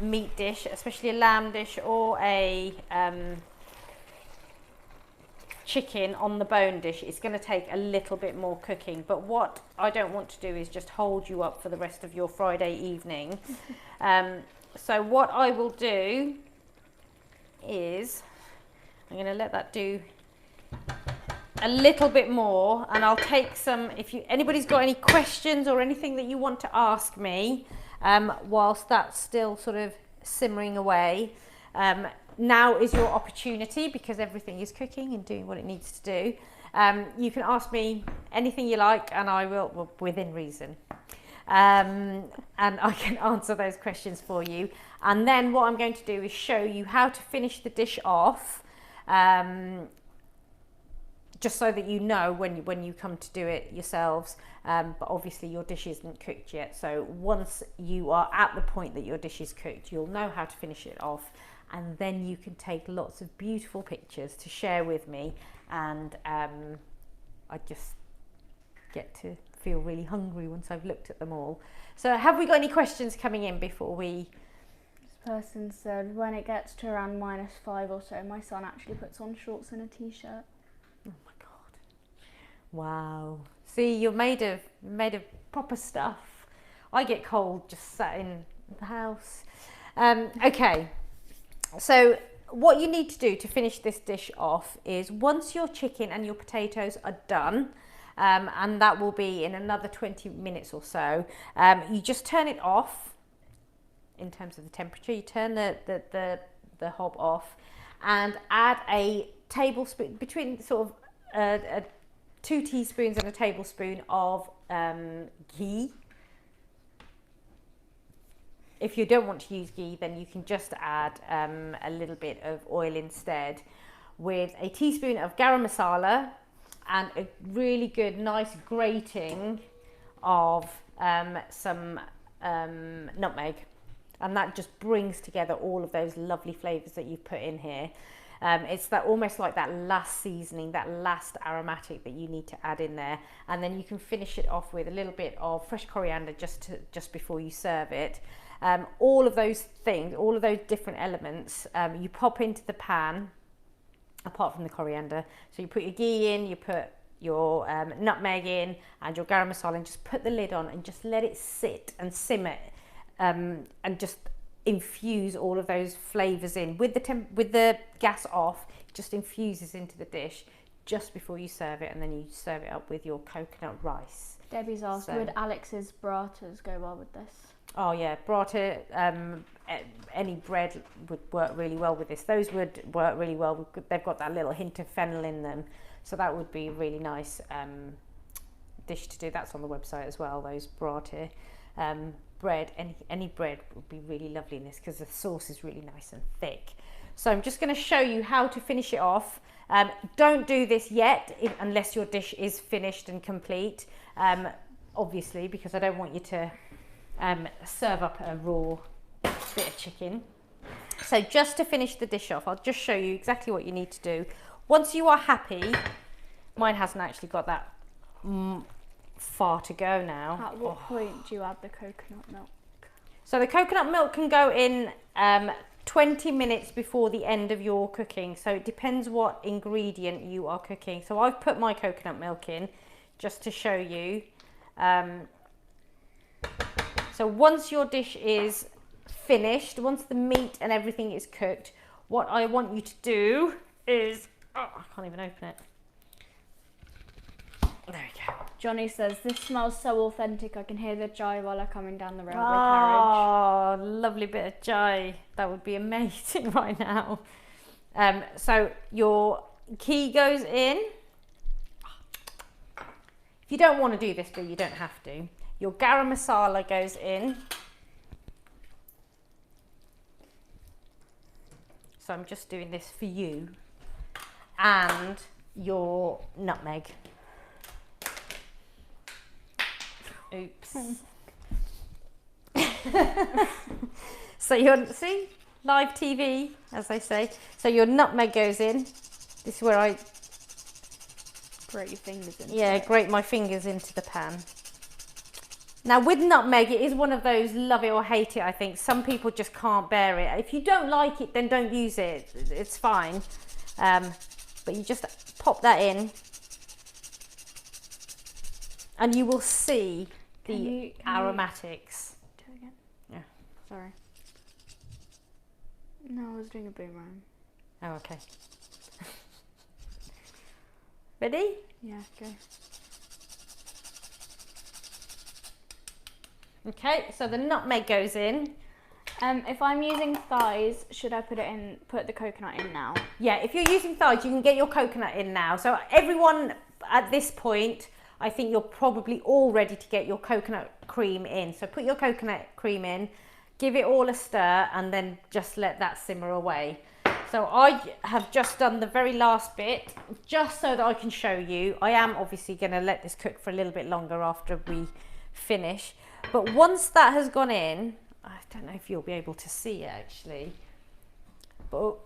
meat dish, especially a lamb dish or a chicken on the bone dish, it's going to take a little bit more cooking. But what I don't want to do is just hold you up for the rest of your Friday evening. So what I will do is I'm going to let that do a little bit more, and I'll take some, if anybody's got any questions or anything that you want to ask me whilst that's still sort of simmering away. Now is your opportunity, because everything is cooking and doing what it needs to do. You can ask me anything you like, and I will, well, within reason. And I can answer those questions for you. And then what I'm going to do is show you how to finish the dish off, just so that you know when you come to do it yourselves. But obviously your dish isn't cooked yet. So once you are at the point that your dish is cooked, you'll know how to finish it off. And then you can take lots of beautiful pictures to share with me. And I just get to feel really hungry once I've looked at them all. So have we got any questions coming in before we... This person said, when it gets to around -5 or so, my son actually puts on shorts and a t-shirt. Oh my God. Wow. See, you're made of proper stuff. I get cold just sat in the house. Okay. So what you need to do to finish this dish off is, once your chicken and your potatoes are done, and that will be in another 20 minutes or so, you just turn it off in terms of the temperature. You turn the hob off and add a tablespoon, between sort of 2 teaspoons and a tablespoon of ghee. If you don't want to use ghee, then you can just add a little bit of oil instead, with a teaspoon of garam masala and a really good, nice grating of some nutmeg. And that just brings together all of those lovely flavours that you've put in here. It's that almost like that last seasoning, that last aromatic that you need to add in there. And then you can finish it off with a little bit of fresh coriander just before you serve it. All of those things, all of those different elements, you pop into the pan, apart from the coriander. So you put your ghee in, you put your nutmeg in and your garam masala, and just put the lid on and just let it sit and simmer, and just infuse all of those flavours in. With the gas off, it just infuses into the dish. just before you serve it, and then you serve it up with your coconut rice. Debbie's asked, would Alex's burratas go well with this? Oh yeah, burrata, any bread would work really well with this. Those would work really well. They've got that little hint of fennel in them, so that would be a really nice dish to do. That's on the website as well, those burrata. Bread, any bread would be really lovely in this because the sauce is really nice and thick. So I'm just going to show you how to finish it off. Don't do this yet unless your dish is finished and complete, obviously, because I don't want you to serve up a raw bit of chicken. So just to finish the dish off, I'll just show you exactly what you need to do. Once you are happy, mine hasn't actually got that far to go now. At what point do you add the coconut milk? So the coconut milk can go in 20 minutes before the end of your cooking. So it depends what ingredient you are cooking. So I've put my coconut milk in just to show you. So once your dish is finished, once the meat and everything is cooked, what I want you to do is, I can't even open it. There we go. Johnny says, this smells so authentic, I can hear the jai while I'm coming down the railway carriage. Oh, lovely bit of jai. That would be amazing right now. So your ghee goes in. If you don't want to do this, but you don't have to. Your garam masala goes in. So I'm just doing this for you. And your nutmeg. Oops. So see, live TV, as they say. So your nutmeg goes in. This is where I grate your fingers into it. Grate my fingers into the pan. Now with nutmeg, it is one of those love it or hate it, I think. Some people just can't bear it. If you don't like it, then don't use it. It's fine. But you just pop that in. And you will see the aromatics. Do it again? Yeah. Sorry. No, I was doing a boomerang. Oh, okay. Ready? Yeah, go. Okay, so the nutmeg goes in. If I'm using thighs, should I put the coconut in now? Yeah, if you're using thighs, you can get your coconut in now. So everyone at this point, I think you're probably all ready to get your coconut cream in. So put your coconut cream in, give it all a stir, and then just let that simmer away. So I have just done the very last bit, just so that I can show you. I am obviously going to let this cook for a little bit longer after we finish. But once that has gone in, I don't know if you'll be able to see it actually, but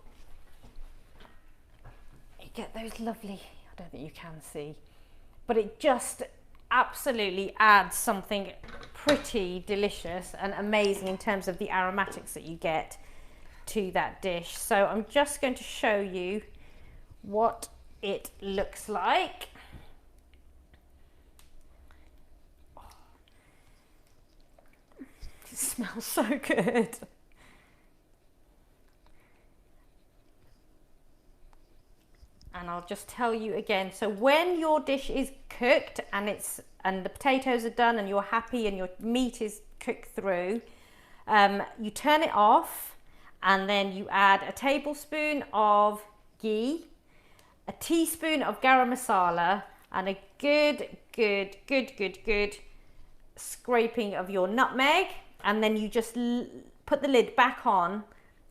you get those lovely, I don't think you can see, but it just absolutely adds something pretty delicious and amazing in terms of the aromatics that you get to that dish. So I'm just going to show you what it looks like. It smells so good. And I'll just tell you again, so when your dish is cooked and the potatoes are done and you're happy and your meat is cooked through, you turn it off and then you add a tablespoon of ghee, a teaspoon of garam masala, and a good scraping of your nutmeg, and then you just put the lid back on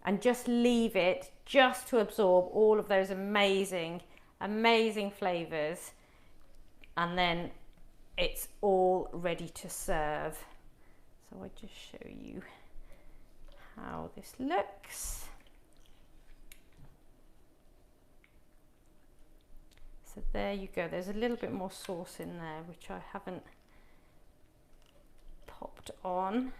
and just leave it just to absorb all of those amazing flavors, and then it's all ready to serve. So I just show you how this looks. So there you go. There's a little bit more sauce in there which I haven't popped on.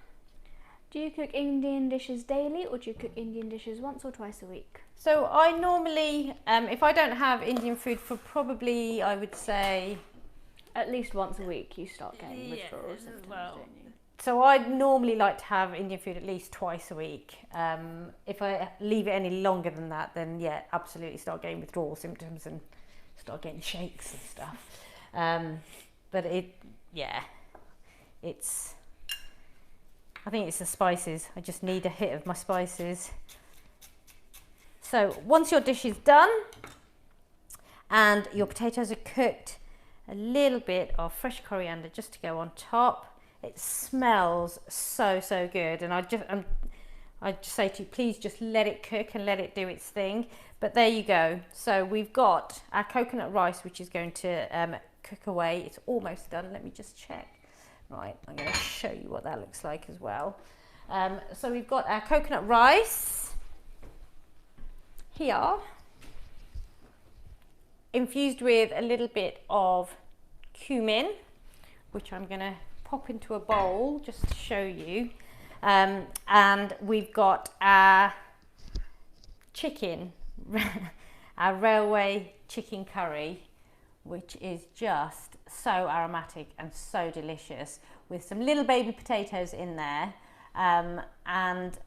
Do you cook Indian dishes daily, or do you cook Indian dishes once or twice a week? So I normally, if I don't have Indian food for probably, I would say, at least once a week you start getting withdrawal symptoms, don't you? So I'd normally like to have Indian food at least twice a week. If I leave it any longer than that, then yeah, absolutely start getting withdrawal symptoms and start getting shakes and stuff. But I think it's the spices. I just need a hit of my spices. So once your dish is done and your potatoes are cooked, a little bit of fresh coriander just to go on top. It smells so good, and I just say to you, please just let it cook and let it do its thing. But there you go. So we've got our coconut rice, which is going to cook away. It's almost done. Let me just check. Right, I'm going to show you what that looks like as well. So we've got our coconut rice here, infused with a little bit of cumin, which I'm going to pop into a bowl just to show you. And we've got our chicken, our Railway chicken curry, which is just so aromatic and so delicious, with some little baby potatoes in there. And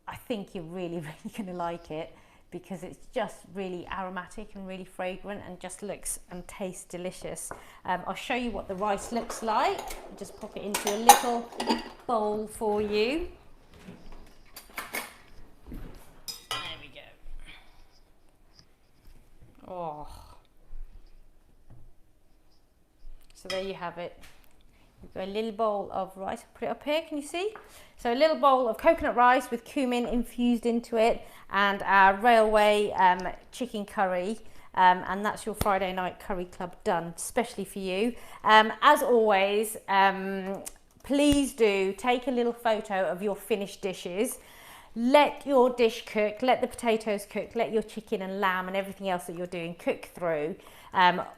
I think you're really going to like it, because it's just really aromatic and really fragrant and just looks and tastes delicious. I'll show you what the rice looks like. I'll just pop it into a little bowl for you. There we go. Oh. So there you have it. We've got a little bowl of rice. I'll put it up here, can you see? So a little bowl of coconut rice with cumin infused into it, and our Railway chicken curry. And that's your Friday night curry club done, especially for you. As always, please do take a little photo of your finished dishes. Let your dish cook, let the potatoes cook, let your chicken and lamb and everything else that you're doing cook through.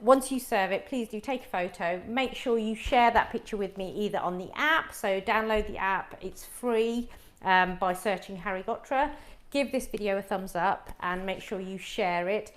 Once you serve it, please do take a photo. Make sure you share that picture with me either on the app, so download the app, it's free, by searching Harry Ghotra. Give this video a thumbs up and make sure you share it.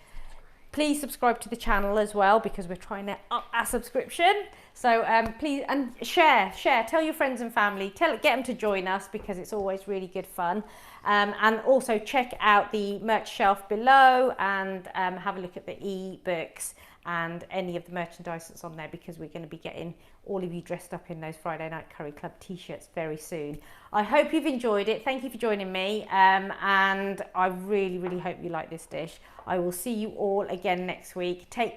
Please subscribe to the channel as well, because we're trying to up our subscription. So please, and share, tell your friends and family, get them to join us, because it's always really good fun. And also check out the merch shelf below and have a look at the e-books and any of the merchandise that's on there, because we're going to be getting all of you dressed up in those Friday Night Curry Club t-shirts very soon. I hope you've enjoyed it. Thank you for joining me, and I really hope you like this dish. I will see you all again next week. Take care.